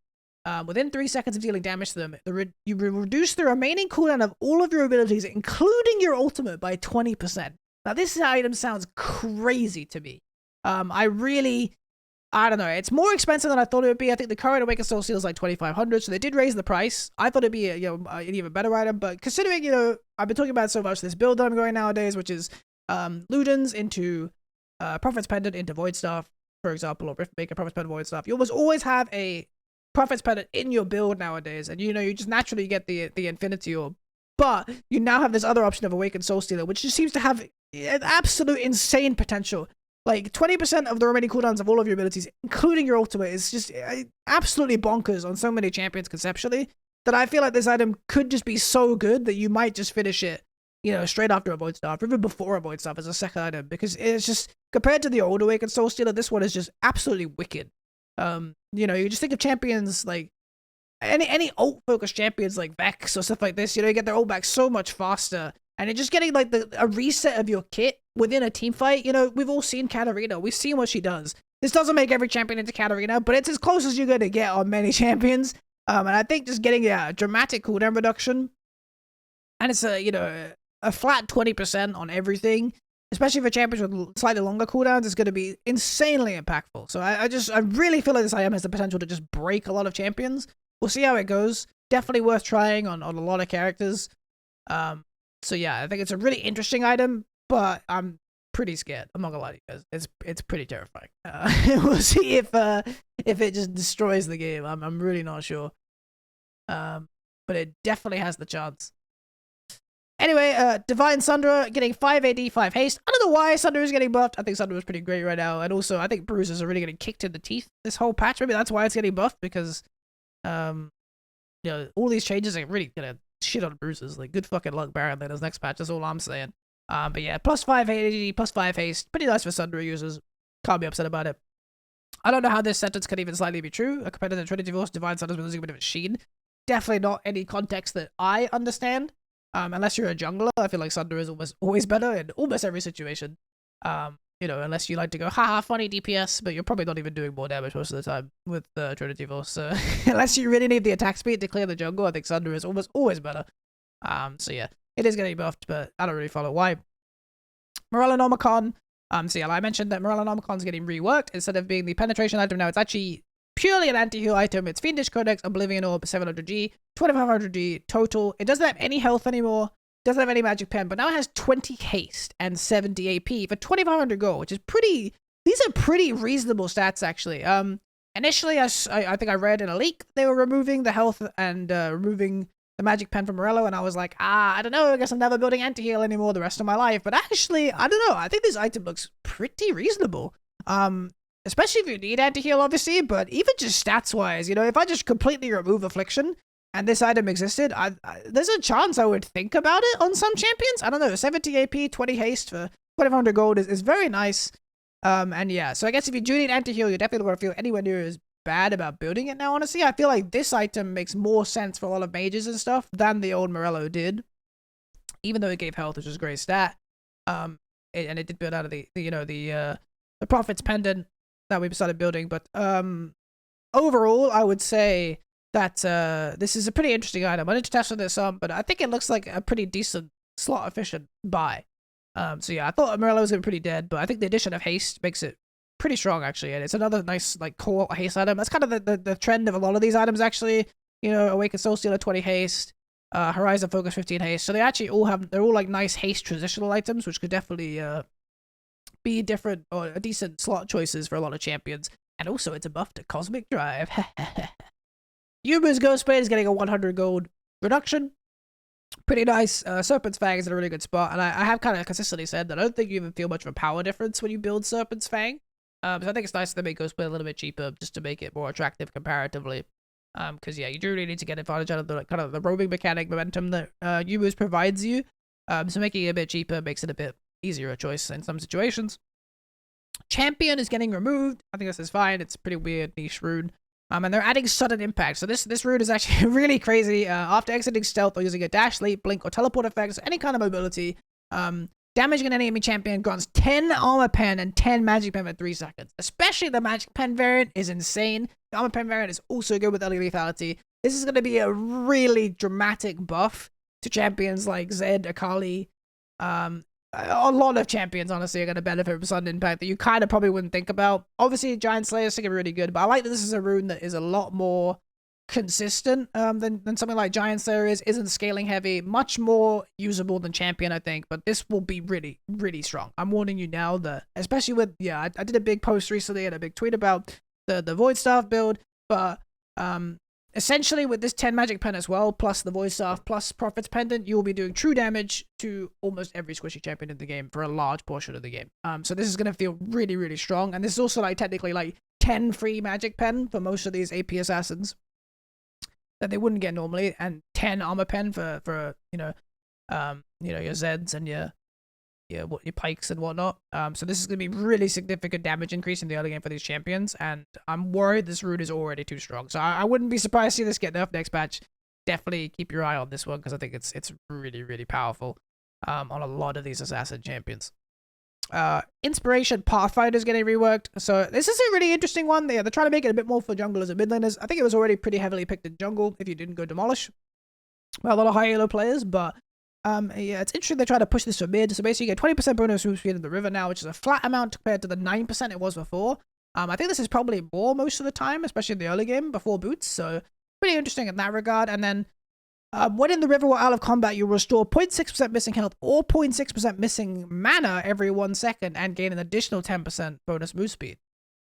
within 3 seconds of dealing damage to them, you reduce the remaining cooldown of all of your abilities, including your ultimate, by 20%. Now, this item sounds crazy to me. I don't know. It's more expensive than I thought it would be. I think the current Awakened Soulstealer is like 2,500, so they did raise the price. I thought it'd be an even better item, but considering, you know, I've been talking about so much this build that I'm going nowadays, which is Ludens into Prophet's Pendant into Void Staff, for example, or Riftmaker, Prophet's Pendant, Void Staff. You almost always have a Prophet's Pendant in your build nowadays, and you know, you just naturally get the Infinity Orb. But you now have this other option of Awakened Soulstealer, which just seems to have an absolute insane potential. Like, 20% of the remaining cooldowns of all of your abilities, including your ultimate, is just absolutely bonkers on so many champions conceptually, that I feel like this item could just be so good that you might just finish it, you know, straight after a Void Staff, or even before a Void Staff as a second item, because it's just, compared to the old Awakened Soulstealer, this one is just absolutely wicked. You know, you just think of champions like, any ult-focused champions like Vex or stuff like this, you know, you get their ult back so much faster, and it's just getting like a reset of your kit within a team fight. You know, we've all seen Katarina. We've seen what she does. This doesn't make every champion into Katarina, but it's as close as you're going to get on many champions. And I think just getting a dramatic cooldown reduction, and it's a flat 20% on everything, especially for champions with slightly longer cooldowns, is going to be insanely impactful. So I really feel like this item has the potential to just break a lot of champions. We'll see how it goes. Definitely worth trying on a lot of characters. So yeah, I think it's a really interesting item, but I'm pretty scared. I'm not gonna lie to you guys. It's pretty terrifying. We'll see if it just destroys the game. I'm really not sure. But it definitely has the chance. Anyway, Divine Sundra getting 5 AD, 5 haste. I don't know why Sundra is getting buffed. I think Sundra is pretty great right now, and also I think bruises are really getting kicked in the teeth this whole patch. Maybe that's why it's getting buffed, because you know, all these changes are really gonna shit on bruises. Like, good fucking luck Baron Laner's next patch, that's all I'm saying. But yeah, plus 5 AD, plus 5 haste, pretty nice for Sundra users. Can't be upset about it. I don't know how this sentence could even slightly be true. A competitor Trinity Force Divine Sun is losing a bit of a sheen. Definitely not any context that I understand. Unless you're a jungler, I feel like Sunder is almost always better in almost every situation. You know, unless you like to go, haha, funny DPS, but you're probably not even doing more damage most of the time with Trinity Force. So unless you really need the attack speed to clear the jungle, I think Sunder is almost always better. So yeah, it is getting buffed, but I don't really follow why. Morellonomicon. So yeah, I mentioned that Morellonomicon is getting reworked. Instead of being the penetration item, now it's actually purely an anti-heal item. It's Fiendish Codex, Oblivion Orb, 700G, 2500G total. It doesn't have any health anymore. Doesn't have any magic pen, but now it has 20 haste and 70 AP for 2500 gold, which is pretty. These are pretty reasonable stats, actually. Initially, I think I read in a leak they were removing the health and removing the magic pen from Morello, and I was like, I don't know. I guess I'm never building anti-heal anymore the rest of my life. But actually, I don't know. I think this item looks pretty reasonable. Especially if you need anti-heal, obviously. But even just stats-wise, you know, if I just completely remove Affliction and this item existed, there's a chance I would think about it on some champions. I don't know, 70 AP, 20 haste for 2500 gold is very nice. And yeah, so I guess if you do need anti-heal, you definitely don't want to feel anywhere near as bad about building it now, honestly. I feel like this item makes more sense for a lot of mages and stuff than the old Morello did. Even though it gave health, which is a great stat. And it did build out of the Prophet's Pendant that we started building. But overall, I would say that this is a pretty interesting item. I need to test with this some, but I think it looks like a pretty decent slot efficient buy. So yeah, I thought Morello was gonna be pretty dead, but I think the addition of haste makes it pretty strong actually, and it's another nice like core haste item. That's kind of the trend of a lot of these items actually. You know, Awakened Soulstealer 20 haste, Horizon Focus 15 haste. So they actually they're all like nice haste transitional items, which could definitely be different or decent slot choices for a lot of champions. And also it's a buff to Cosmic Drive. Yuma's Ghostblade is getting a 100 gold reduction. Pretty nice. Serpent's Fang is in a really good spot, and I have kind of consistently said that I don't think you even feel much of a power difference when you build Serpent's Fang. So I think it's nice to make Ghostblade a little bit cheaper just to make it more attractive comparatively. Because yeah, you do really need to get advantage out of the kind of the roaming mechanic momentum that Yuma's provides you. So making it a bit cheaper makes it a bit easier a choice in some situations. Champion is getting removed. I think this is fine. It's a pretty weird niche rune. And they're adding sudden impact. So this rune is actually really crazy. After exiting stealth or using a dash, leap, blink, or teleport effects, any kind of mobility, damaging an enemy champion grants 10 armor pen and 10 magic pen for 3 seconds. Especially the magic pen variant is insane. The armor pen variant is also good with early lethality. This is going to be a really dramatic buff to champions like Zed, Akali. A lot of champions, honestly, are going to benefit from sudden impact that you kind of probably wouldn't think about. Obviously, Giant Slayer is really good, but I like that this is a rune that is a lot more consistent than something like Giant Slayer isn't scaling heavy, much more usable than Champion, I think, but this will be really, really strong. I'm warning you now that, especially with, yeah, I did a big post recently and a big tweet about the Void Staff build, but essentially, with this 10 magic pen as well, plus the Void Staff, plus Prophet's Pendant, you will be doing true damage to almost every squishy champion in the game for a large portion of the game. So this is going to feel really, really strong. And this is also like technically like 10 free magic pen for most of these AP assassins that they wouldn't get normally, and 10 armor pen for your Zeds and your pikes and whatnot. So this is going to be really significant damage increase in the early game for these champions, and I'm worried this rune is already too strong. So I wouldn't be surprised to see this get nerfed next patch. Definitely keep your eye on this one, because I think it's really, really powerful on a lot of these assassin champions. Inspiration Pathfinder is getting reworked. So this is a really interesting one. They're trying to make it a bit more for junglers and mid laners. I think it was already pretty heavily picked in jungle if you didn't go Demolish. Well, a lot of high elo players, but yeah, it's interesting they try to push this for mid. So basically you get 20% bonus move speed in the river now, which is a flat amount compared to the 9% it was before. I think this is probably more most of the time, especially in the early game before boots. So pretty interesting in that regard. And then when in the river or out of combat, you restore 0.6% missing health or 0.6% missing mana every 1 second and gain an additional 10% bonus move speed.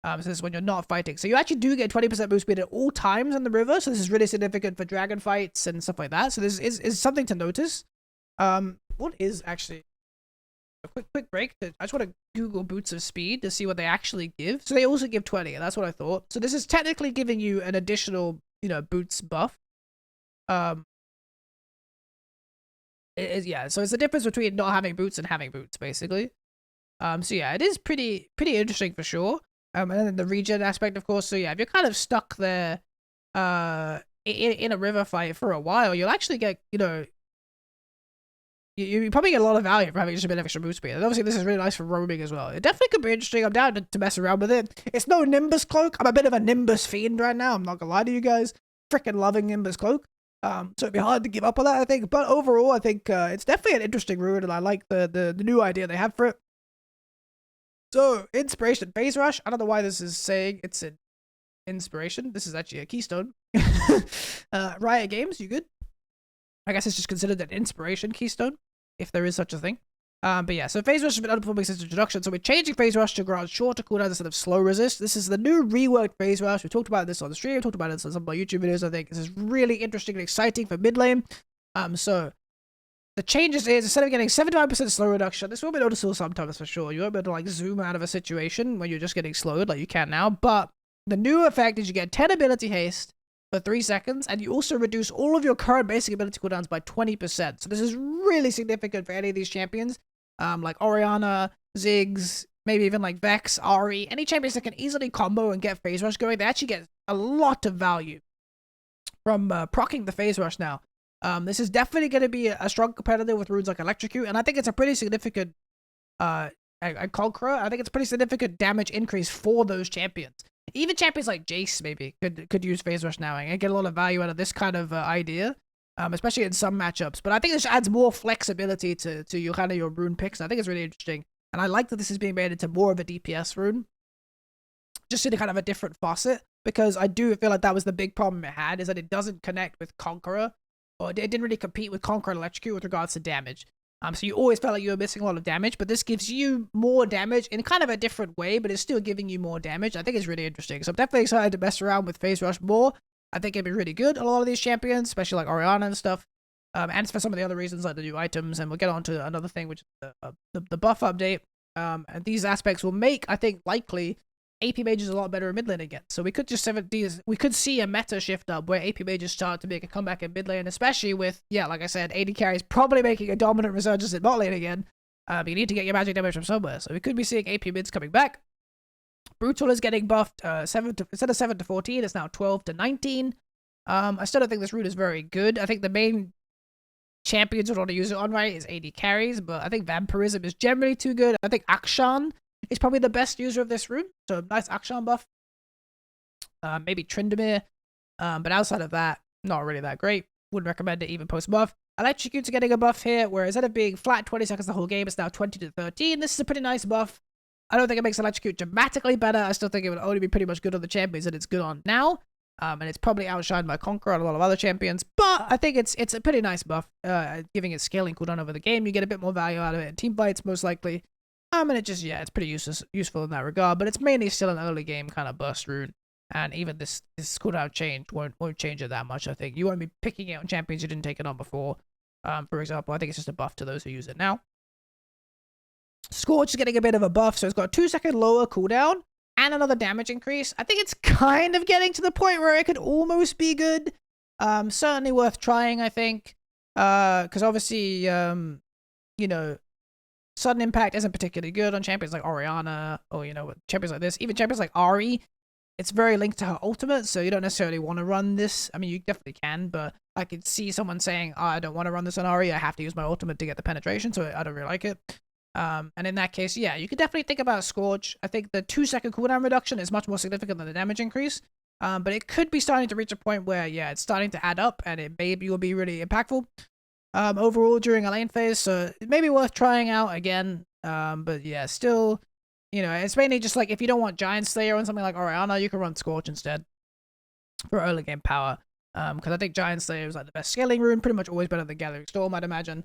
So this is when you're not fighting. So you actually do get 20% move speed at all times in the river. So this is really significant for dragon fights and stuff like that. So this is something to notice. What is actually a quick break? I just want to Google Boots of Speed to see what they actually give. So they also give 20, and that's what I thought. So this is technically giving you an additional, boots buff. Yeah, so it's the difference between not having boots and having boots, basically. So yeah, it is pretty interesting for sure. And then the regen aspect, of course. So yeah, if you're kind of stuck there, in a river fight for a while, you'll actually get, you probably get a lot of value from having just a bit of extra move speed. And obviously, this is really nice for roaming as well. It definitely could be interesting. I'm down to mess around with it. It's no Nimbus Cloak. I'm a bit of a Nimbus fiend right now. I'm not gonna lie to you guys. Freaking loving Nimbus Cloak. So it'd be hard to give up on that, I think. But overall, I think it's definitely an interesting rune, and I like the new idea they have for it. So, Inspiration Phase Rush. I don't know why this is saying it's an inspiration. This is actually a keystone. Riot Games, you good? I guess it's just considered an inspiration keystone, if there is such a thing. But yeah, so Phase Rush has been underperforming since introduction, so we're changing Phase Rush to grant shorter cooldowns instead of slow resist. This is the new reworked Phase Rush. We talked about this on the stream, we talked about it on some of my YouTube videos, I think. This is really interesting and exciting for mid lane. So the changes is, instead of getting 75% slow reduction, this will be noticeable sometimes for sure. You won't be able to like zoom out of a situation when you're just getting slowed like you can now, but the new effect is you get 10 ability haste for 3 seconds, and you also reduce all of your current basic ability cooldowns by 20%. So this is really significant for any of these champions, like Orianna, Ziggs, maybe even like Vex, Ahri, any champions that can easily combo and get Phase Rush going. They actually get a lot of value from proccing the Phase Rush now. This is definitely going to be a strong competitor with runes like Electrocute, and I think it's a pretty significant Conqueror. I think it's a pretty significant damage increase for those champions. Even champions like Jace maybe could use Phase Rush now and get a lot of value out of this kind of idea, especially in some matchups. But I think this adds more flexibility to your kind of your rune picks. I think it's really interesting, and I like that this is being made into more of a DPS rune, just in a kind of a different faucet, because I do feel like that was the big problem it had, is that it doesn't connect with Conqueror, or it didn't really compete with Conqueror and Electrocute with regards to damage. So you always felt like you were missing a lot of damage, but this gives you more damage in kind of a different way, but it's still giving you more damage. I think it's really interesting. So I'm definitely excited to mess around with Phase Rush more. I think it'd be really good on a lot of these champions, especially like Orianna and stuff. And for some of the other reasons like the new items, and we'll get on to another thing, which is the buff update. And these aspects will make, I think, likely AP mages a lot better in mid lane again. So we could just we could see a meta shift up where AP mages start to make a comeback in mid lane, especially with, yeah, like I said, AD carries probably making a dominant resurgence in bot lane again. You need to get your magic damage from somewhere. So we could be seeing AP mids coming back. Brutal is getting buffed instead of 7 to 14, it's now 12 to 19. I still don't think this rune is very good. I think the main champions would want to use it on right is AD carries, but I think Vampirism is generally too good. I think Akshan is probably the best user of this rune, so nice Akshan buff. Maybe Tryndamere, but outside of that, not really that great. Wouldn't recommend it even post buff. Electrocute's getting a buff here, where instead of being flat 20 seconds the whole game, it's now 20 to 13. This is a pretty nice buff. I don't think it makes Electrocute dramatically better. I still think it would only be pretty much good on the champions that it's good on now. And it's probably outshined by Conqueror and a lot of other champions, but I think it's a pretty nice buff, giving it scaling cooldown over the game. You get a bit more value out of it in team fights, most likely. And it just, yeah, it's pretty useful in that regard, but it's mainly still an early game kind of burst rune. And even this cooldown change won't change it that much, I think. You won't be picking it on champions you didn't take it on before. For example, I think it's just a buff to those who use it now. Scorch is getting a bit of a buff, so it's got a 2-second lower cooldown and another damage increase. I think it's kind of getting to the point where it could almost be good. Certainly worth trying, I think. Because obviously, you know, sudden impact isn't particularly good on champions like Orianna, or, you know, champions like this. Even champions like Ahri, it's very linked to her ultimate, so you don't necessarily want to run this. I mean, you definitely can, but I could see someone saying, oh, I don't want to run this on Ahri, I have to use my ultimate to get the penetration, so I don't really like it. And in that case, yeah, you could definitely think about Scorch. I think the 2-second cooldown reduction is much more significant than the damage increase. But it could be starting to reach a point where, yeah, it's starting to add up, and it maybe will be really impactful overall during a lane phase. So it may be worth trying out again. But yeah, still, you know, it's mainly just like if you don't want Giant Slayer on something like Orianna, you can run Scorch instead for early game power. Because I think Giant Slayer is like the best scaling rune, pretty much always better than Gathering Storm, I'd imagine.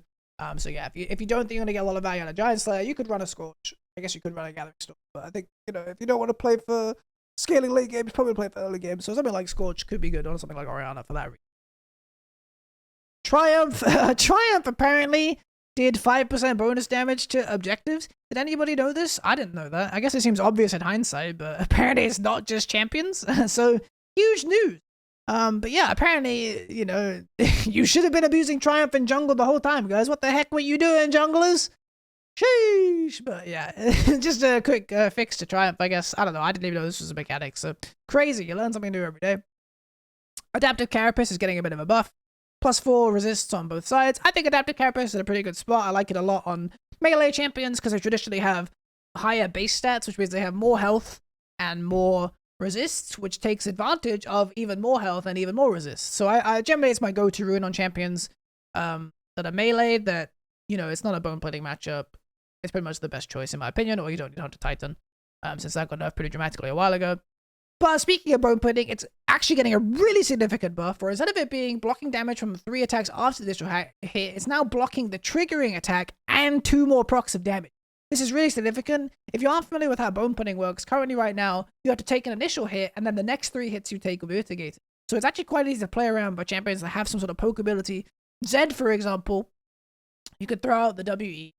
So yeah, if you don't think you're going to get a lot of value out of Giant Slayer, you could run a Scorch. I guess you could run a Gathering Storm, but I think, you know, if you don't want to play for scaling late games, probably play for early games. So something like Scorch could be good on something like Orianna for that reason. Triumph! Triumph apparently did 5% bonus damage to objectives. Did anybody know this? I didn't know that. I guess it seems obvious in hindsight, but apparently it's not just champions. So, huge news. But yeah, apparently, you know, you should have been abusing Triumph in jungle the whole time, guys. What the heck were you doing, junglers? Sheesh. Sheesh, but yeah, just a quick fix to Triumph, I guess. I don't know. I didn't even know this was a mechanic, so crazy. You learn something new every day. Adaptive Carapace is getting a bit of a buff. +4 resists on both sides. I think Adaptive Carapace is a pretty good spot. I like it a lot on melee champions because they traditionally have higher base stats, which means they have more health and more resists, which takes advantage of even more health and even more resists. So I generally, it's my go-to Rune on champions that are melee, that, you know, it's not a bone plating matchup. It's pretty much the best choice in my opinion, or you don't need Hunter Titan, since that got nerfed pretty dramatically a while ago. But speaking of bone plating, it's actually getting a really significant buff, where instead of it being blocking damage from 3 attacks after the initial hit, it's now blocking the triggering attack and 2 more procs of damage. This is really significant. If you aren't familiar with how bone plating works, currently right now, you have to take an initial hit, and then the next 3 hits you take will be mitigated. So it's actually quite easy to play around by champions that have some sort of poke ability. Zed, for example, you could throw out the WE,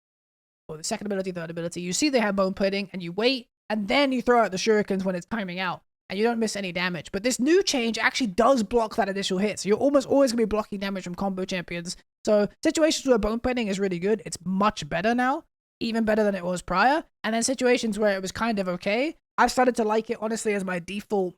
or the second ability, third ability. You see they have bone plating, and you wait, and then you throw out the shurikens when it's timing out, and you don't miss any damage. But this new change actually does block that initial hit, so you're almost always going to be blocking damage from combo champions. So situations where bone plating is really good, it's much better now, even better than it was prior. And then situations where it was kind of okay, I've started to like it, honestly, as my default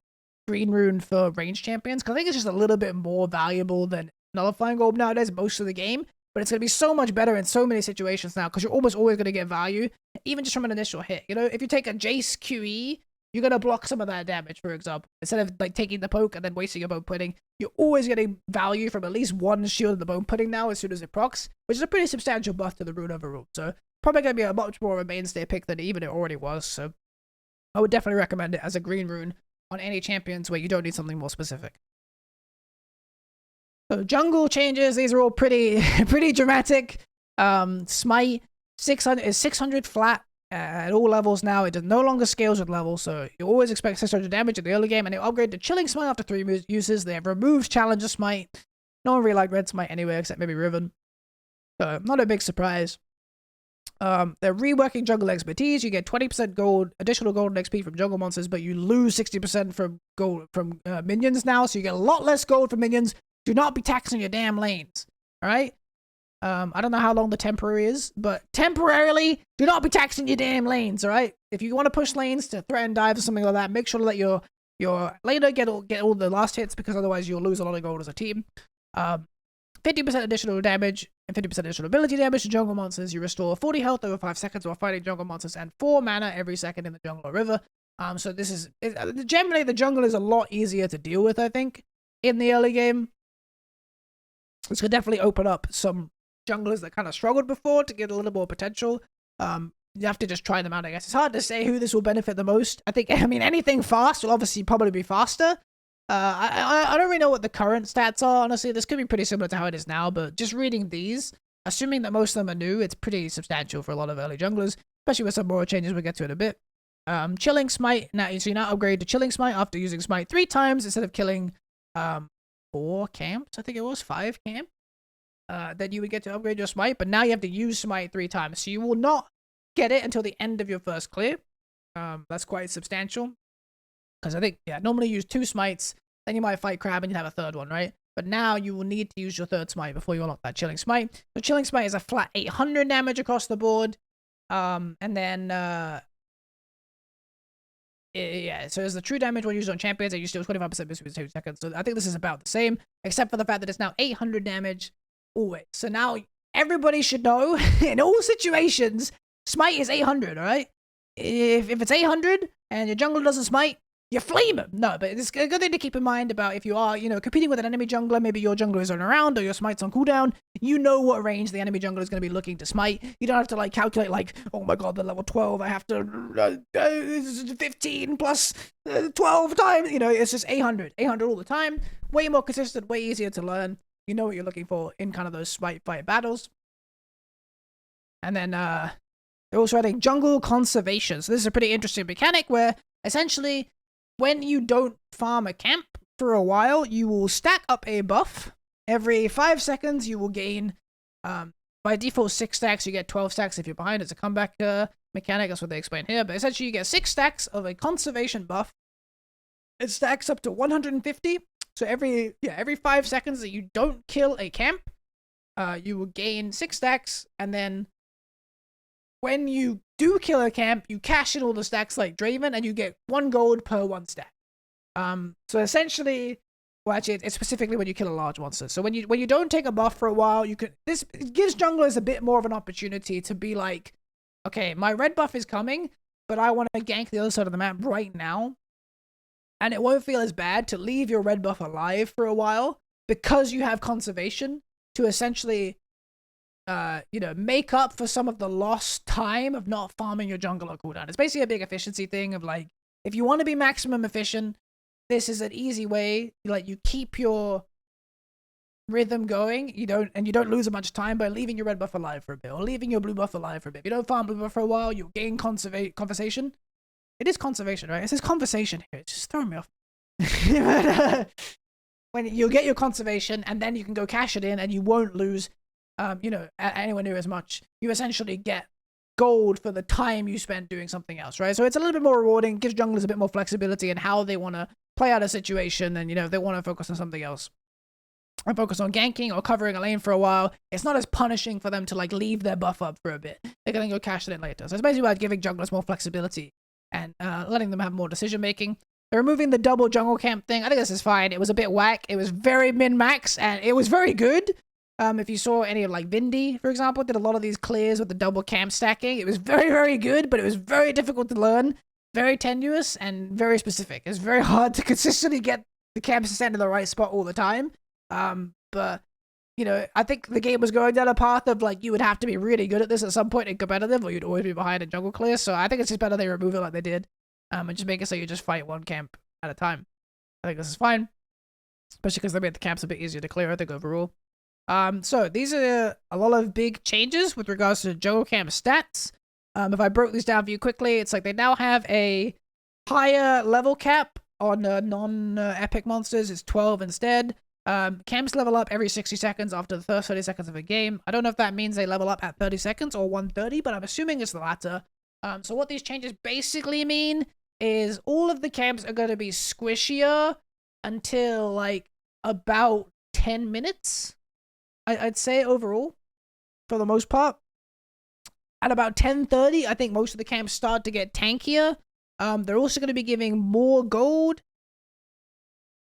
green rune for range champions, because I think it's just a little bit more valuable than nullifying orb nowadays most of the game. But it's going to be so much better in so many situations now, because you're almost always going to get value, even just from an initial hit. You know, if you take a Jace QE, you're going to block some of that damage, for example. Instead of like taking the poke and then wasting your bone pudding, you're always getting value from at least one shield of the bone pudding now as soon as it procs, which is a pretty substantial buff to the rune overall. So probably going to be a much more of a mainstay pick than even it already was. So I would definitely recommend it as a green rune on any champions where you don't need something more specific. So jungle changes, these are all pretty dramatic. Smite 600 is 600 flat at all levels now. It no longer scales with levels, so you always expect 600 damage in the early game, and they upgrade to Chilling Smite after 3 uses. They have removed Challenger Smite. No one really liked Red Smite anyway, except maybe Riven. So not a big surprise. They're reworking jungle expertise. You get 20% gold, additional golden XP from jungle monsters, but you lose 60% from gold from minions now, so you get a lot less gold from minions. Do not be taxing your damn lanes, alright? I don't know how long the temporary is, but temporarily, do not be taxing your damn lanes, alright? If you want to push lanes to threaten dives or something like that, make sure to let your laner get all the last hits, because otherwise you'll lose a lot of gold as a team. 50% additional damage and 50% additional ability damage to jungle monsters. You restore 40 health over 5 seconds while fighting jungle monsters, and 4 mana every second in the jungle or river. So this is... generally, the jungle is a lot easier to deal with, I think, in the early game. This could definitely open up some junglers that kind of struggled before to get a little more potential. You have to just try them out, I guess. It's hard to say who this will benefit the most. I mean, anything fast will obviously probably be faster. I don't really know what the current stats are, honestly. This could be pretty similar to how it is now, but just reading these, assuming that most of them are new, it's pretty substantial for a lot of early junglers, especially with some more changes we'll get to in a bit. Chilling Smite, so you now upgrade to Chilling Smite after using Smite 3 times instead of killing 4 camps, I think it was, 5 camp. Then you would get to upgrade your Smite, but now you have to use Smite 3 times, so you will not get it until the end of your first clear. That's quite substantial, because I think, yeah, normally you use 2 Smites, then you might fight Crab and you have a third one, right? But now you will need to use your 3rd Smite before you unlock that Chilling Smite. So Chilling Smite is a flat 800 damage across the board, and then yeah, so there's the true damage when used on champions, and you still 25% miss within 2 seconds. So I think this is about the same, except for the fact that it's now 800 damage always. So now everybody should know, in all situations, Smite is 800, alright? If it's 800 and your jungler doesn't smite, you flame him. No, but it's a good thing to keep in mind about if you are, competing with an enemy jungler, maybe your jungler is on around or your smite's on cooldown, you know what range the enemy jungler is going to be looking to smite. You don't have to calculate oh my god, the level 12, I have to 15 plus 12 times, it's just 800 all the time. Way more consistent, way easier to learn. You know what you're looking for in kind of those smite fight battles. And then they're also adding jungle conservation. So this is a pretty interesting mechanic where essentially when you don't farm a camp for a while, you will stack up a buff. Every 5 seconds, you will gain, by default, 6 stacks. You get 12 stacks if you're behind. It's a comeback mechanic. That's what they explain here. But essentially, you get 6 stacks of a conservation buff. It stacks up to 150. So every 5 seconds that you don't kill a camp, you will gain 6 stacks. And then when you do kill a camp, you cash in all the stacks like Draven, and you get 1 gold per 1 stack. So essentially, well, actually, it's specifically when you kill a large monster. So when you don't take a buff for a while, it gives junglers a bit more of an opportunity to be like, okay, my red buff is coming, but I want to gank the other side of the map right now. And it won't feel as bad to leave your red buff alive for a while because you have conservation to essentially, make up for some of the lost time of not farming your jungler cooldown. It's basically a big efficiency thing of like, if you want to be maximum efficient, this is an easy way. Like, you keep your rhythm going. You don't lose a bunch of time by leaving your red buff alive for a bit or leaving your blue buff alive for a bit. If you don't farm blue buff for a while, you gain conversation. It is conservation, right? It says conversation here. It's just throwing me off. But, when you get your conservation and then you can go cash it in and you won't lose, anywhere near as much. You essentially get gold for the time you spend doing something else, right? So it's a little bit more rewarding, gives junglers a bit more flexibility in how they want to play out a situation, and if they want to focus on something else and focus on ganking or covering a lane for a while, it's not as punishing for them to like leave their buff up for a bit. They can then go cash it in later. So it's basically about giving junglers more flexibility and letting them have more decision making. They're removing the double jungle camp thing. I think this is fine. It was a bit whack. It was very min-max and it was very good. If you saw any of like Vindy, for example, did a lot of these clears with the double camp stacking. It was very, very good, but it was very difficult to learn, very tenuous, and very specific. It's very hard to consistently get the camps to stand in the right spot all the time. But I think the game was going down a path of like you would have to be really good at this at some point in competitive, or you'd always be behind in jungle clear. So I think it's just better they remove it like they did, and just make it so you just fight one camp at a time. I think this is fine, especially because they made the camps a bit easier to clear, I think, overall. So these are a lot of big changes with regards to jungle camp stats. If I broke these down for you quickly, it's like they now have a higher level cap on non-epic monsters. It's 12 instead. Camps level up every 60 seconds after the first 30 seconds of a game. I don't know if that means they level up at 30 seconds or 130, but I'm assuming it's the latter. So what these changes basically mean is all of the camps are going to be squishier until like about 10 minutes. I'd say overall, for the most part. At about 10:30, I think most of the camps start to get tankier. They're also going to be giving more gold,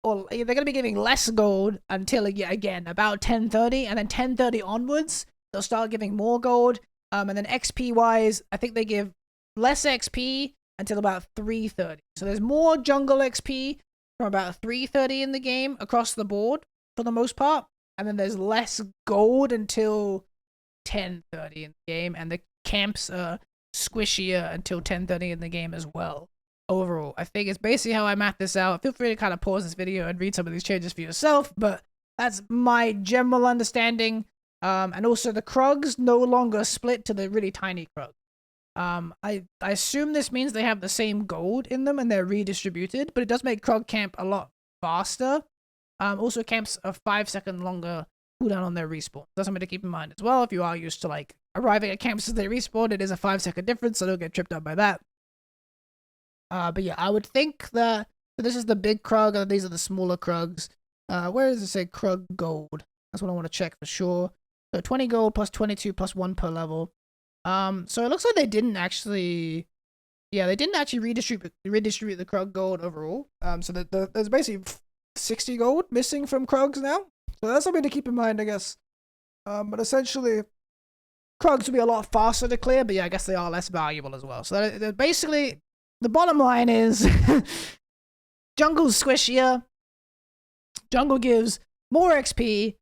or they're going to be giving less gold until, again, about 10:30, and then 10:30 onwards, they'll start giving more gold. And then XP-wise, I think they give less XP until about 3:30. So there's more jungle XP from about 3:30 in the game across the board, for the most part. And then there's less gold until 10:30 in the game, and the camps are squishier until 10:30 in the game as well. Overall, I think it's basically how I mapped this out. Feel free to kind of pause this video and read some of these changes for yourself, but that's my general understanding. And also the Krugs no longer split to the really tiny Krug. I assume this means they have the same gold in them and they're redistributed, but it does make Krug camp a lot faster. Also, camps are 5 seconds longer cooldown on their respawn. That's something to keep in mind as well. If you are used to like arriving at camps as they respawn, it is a 5-second difference, so don't get tripped up by that. But yeah, I would think that so this is the big Krug, and these are the smaller Krugs. Where does it say Krug gold? That's what I want to check for sure. So 20 gold plus 22 plus 1 per level. So it looks like they didn't actually redistribute the Krug gold overall. So there's basically 60 gold missing from Krugs now. So that's something to keep in mind, I guess. But essentially, Krugs will be a lot faster to clear, but yeah, I guess they are less valuable as well. So that basically, the bottom line is, jungle's squishier. Jungle gives more XP,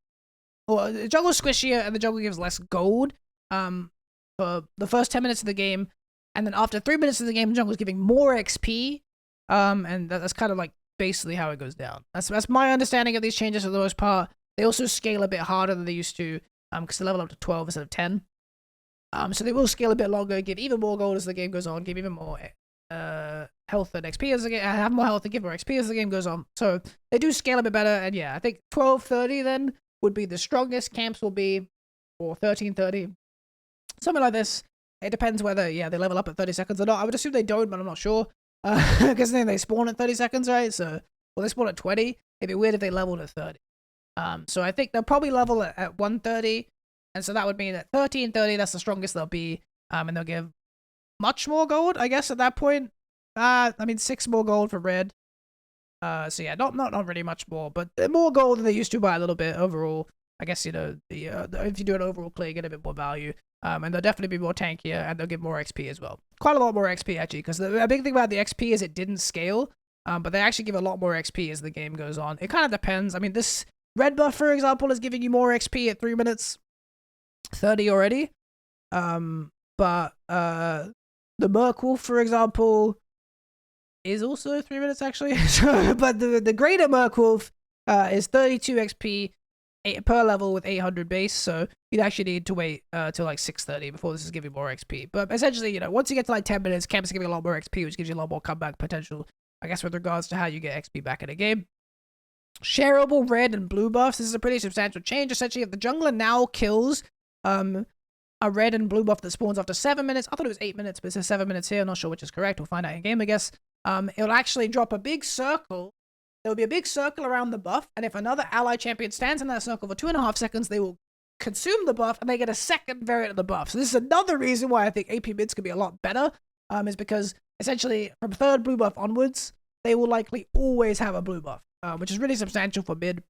or jungle's squishier, and the jungle gives less gold. For the first 10 minutes of the game, and then after 3 minutes of the game, jungle's giving more XP. And that's kind of like basically how it goes down. That's my understanding of these changes for the most part. They also scale a bit harder than they used to, because they level up to 12 instead of 10. So they will scale a bit longer, give even more gold as the game goes on, give even more health and XP as the game, have more health and give more XP as the game goes on. So they do scale a bit better, and yeah, I think 12:30 then would be the strongest camps will be, or 13:30, something like this. It depends whether, they level up at 30 seconds or not. I would assume they don't, but I'm not sure. Because then they spawn at 30 seconds, right? So, well, they spawn at 20. It'd be weird if they leveled at 30. So I think they'll probably level at 1:30. And so that would mean at 13:30, that's the strongest they'll be. And they'll give much more gold, I guess, at that point. I mean, 6 more gold for red. So yeah, not really much more, but more gold than they used to by a little bit overall. I guess, you know, if you do an overall play, you get a bit more value. And they'll definitely be more tankier, and they'll give more XP as well. Quite a lot more XP, actually, because a big thing about the XP is it didn't scale, but they actually give a lot more XP as the game goes on. It kind of depends. I mean, this red buff, for example, is giving you more XP at 3 minutes 30 already. But the Merkwolf, for example, is also 3 minutes, actually. But the greater Merkwolf is 32 XP per level with 800 base, so you'd actually need to wait till like 6:30 before this is giving more XP. But essentially, you know, once you get to like 10 minutes, camp is giving a lot more XP, which gives you a lot more comeback potential, I guess, with regards to how you get XP back in a game. Shareable red and blue buffs. This is a pretty substantial change. Essentially, if the jungler now kills a red and blue buff that spawns after 7 minutes, I thought it was 8 minutes, but it says 7 minutes here. I'm not sure which is correct. We'll find out in game, I guess. It'll actually drop a big circle. There will be a big circle around the buff, and if another ally champion stands in that circle for 2.5 seconds, they will consume the buff, and they get a second variant of the buff. So this is another reason why I think AP mids could be a lot better, is because essentially from 3rd blue buff onwards, they will likely always have a blue buff, which is really substantial for mid.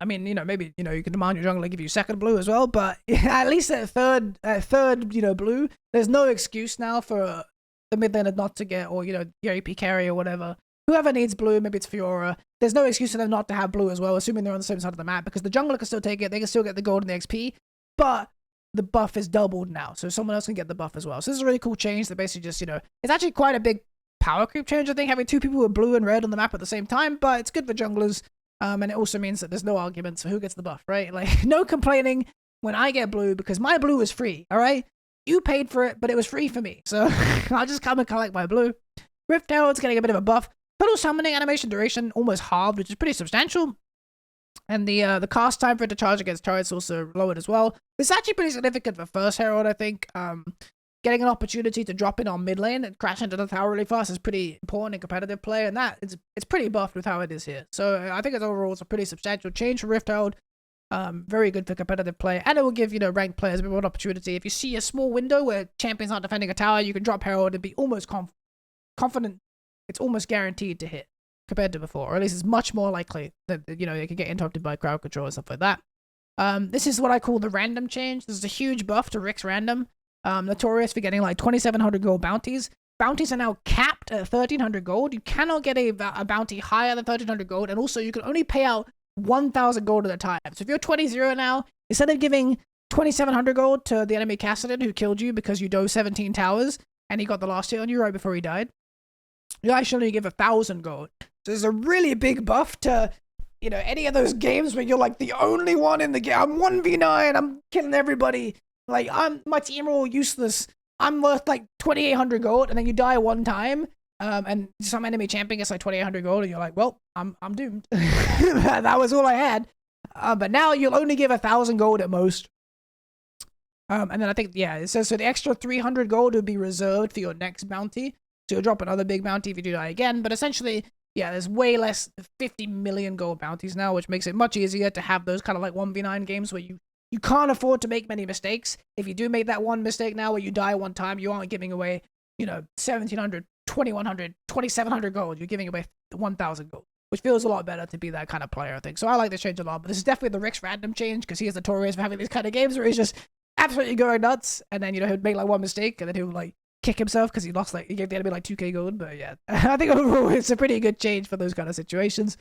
I mean, you know, maybe, you know, you can demand your jungler give you 2nd blue as well, but at least at third, you know, blue, there's no excuse now for the mid laner not to get, or, you know, your AP carry or whatever. Whoever needs blue, maybe it's Fiora, there's no excuse for them not to have blue as well, assuming they're on the same side of the map, because the jungler can still take it, they can still get the gold and the XP, but the buff is doubled now, so someone else can get the buff as well. So this is a really cool change that basically just, you know, it's actually quite a big power creep change, I think, having 2 people with blue and red on the map at the same time, but it's good for junglers, and it also means that there's no arguments for who gets the buff, right? Like, no complaining when I get blue, because my blue is free, alright? You paid for it, but it was free for me, so I'll just come and collect my blue. Rift Herald's getting a bit of a buff. Total summoning animation duration almost halved, which is pretty substantial. And the cast time for it to charge against turrets also lowered as well. It's actually pretty significant for first Herald, I think. Getting an opportunity to drop in on mid lane and crash into the tower really fast is pretty important in competitive play, and that it's pretty buffed with how it is here. So I think overall it's a pretty substantial change for Rift Herald. Very good for competitive play, and it will give, you know, ranked players a bit more opportunity. If you see a small window where champions aren't defending a tower, you can drop Herald and be almost confident. It's almost guaranteed to hit compared to before, or at least it's much more likely that, you know, it can get interrupted by crowd control and stuff like that. This is what I call the random change. This is a huge buff to Rick's random. Notorious for getting like 2,700 gold bounties. Bounties are now capped at 1,300 gold. You cannot get a bounty higher than 1,300 gold, and also you can only pay out 1,000 gold at a time. So if you're 20-0 now, instead of giving 2,700 gold to the enemy Kassadin who killed you because you dove 17 towers and he got the last hit on you right before he died, you actually only give 1,000 gold. So there's a really big buff to, you know, any of those games where you're like the only one in the game. I'm 1v9, I'm killing everybody. Like, my team are all useless. I'm worth like 2,800 gold, and then you die one time, and some enemy champion gets like 2,800 gold, and you're like, well, I'm doomed. That was all I had. But now you'll only give 1,000 gold at most. And then I think, yeah, it says, so the extra 300 gold would be reserved for your next bounty. So you'll drop another big bounty if you do that again. But essentially, yeah, there's way less 50 million gold bounties now, which makes it much easier to have those kind of like 1v9 games where you can't afford to make many mistakes. If you do make that one mistake now where you die one time, you aren't giving away, you know, 1,700, 2,100, 2,700 gold. You're giving away 1,000 gold, which feels a lot better to be that kind of player, I think. So I like this change a lot. But this is definitely the Rick's random change, because he is notorious for having these kind of games where he's just absolutely going nuts, and then, you know, he'll make like one mistake, and then he'll like kick himself because he lost, like, he gave the enemy like 2k gold. But yeah, I think overall it's a pretty good change for those kind of situations.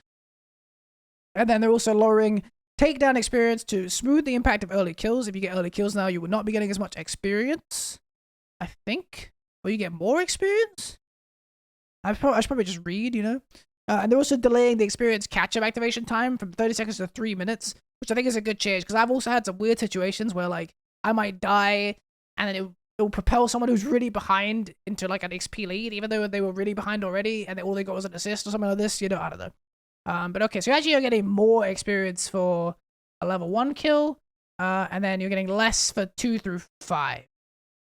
And then they're also lowering takedown experience to smooth the impact of early kills. If you get early kills now, you will not be getting as much experience, I think. Or you get more experience? I should probably just read, you know. And they're also delaying the experience catch-up activation time from 30 seconds to 3 minutes, which I think is a good change, because I've also had some weird situations where, like, I might die, and then it will propel someone who's really behind into like an XP lead, even though they were really behind already, and all they got was an assist or something like this, you know, I don't know. But okay, so actually you're getting more experience for a level 1 kill, and then you're getting less for 2 through 5.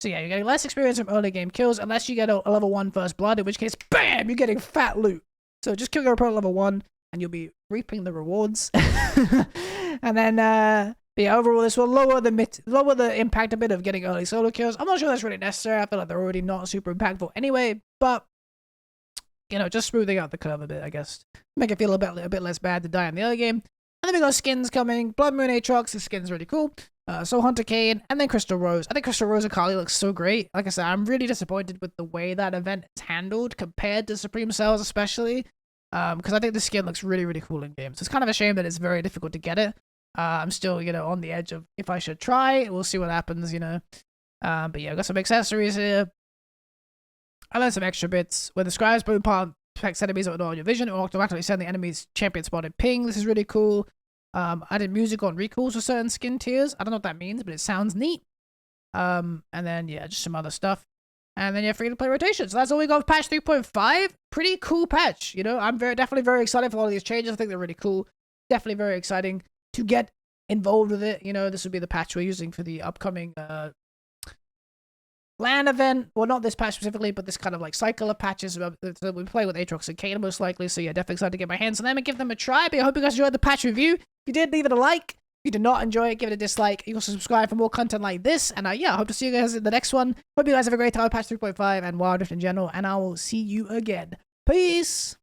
So yeah, you're getting less experience from early game kills, unless you get a level 1 first blood, in which case, BAM! You're getting fat loot. So just kill your opponent level 1, and you'll be reaping the rewards. And then, But yeah, overall, this will lower the impact a bit of getting early solo kills. I'm not sure that's really necessary. I feel like they're already not super impactful anyway. But you know, just smoothing out the curve a bit, I guess, make it feel a bit less bad to die in the early game. And then we got skins coming. Blood Moon Aatrox, this skin's really cool. Soul Hunter Kayn, and then Crystal Rose. I think Crystal Rose Akali looks so great. Like I said, I'm really disappointed with the way that event is handled compared to Supreme Cells, especially. Because I think the skin looks really, really cool in game. So it's kind of a shame that it's very difficult to get it. I'm still, you know, on the edge of if I should try. We'll see what happens, you know. But yeah, I've got some accessories here. I learned some extra bits. When the Scribe's Bone part affects enemies that are not on your vision, it will automatically send the enemy's champion spotted ping. This is really cool. I did music on recalls for certain skin tiers. I don't know what that means, but it sounds neat. And then, yeah, just some other stuff. And then, yeah, free-to-play rotation. So that's all we got with patch 3.5. Pretty cool patch, you know. I'm definitely very excited for all of these changes. I think they're really cool. Definitely very exciting to get involved with it. You know, this would be the patch we're using for the upcoming LAN event. Well, not this patch specifically, but this kind of like cycle of patches. So we play with Aatrox and Kayn most likely. So yeah, definitely excited to get my hands on them and give them a try. But I hope you guys enjoyed the patch review. If you did, leave it a like. If you did not enjoy it, give it a dislike. You can also subscribe for more content like this. And yeah, I hope to see you guys in the next one. Hope you guys have a great time with patch 3.5 and Wild Rift in general. And I will see you again. Peace!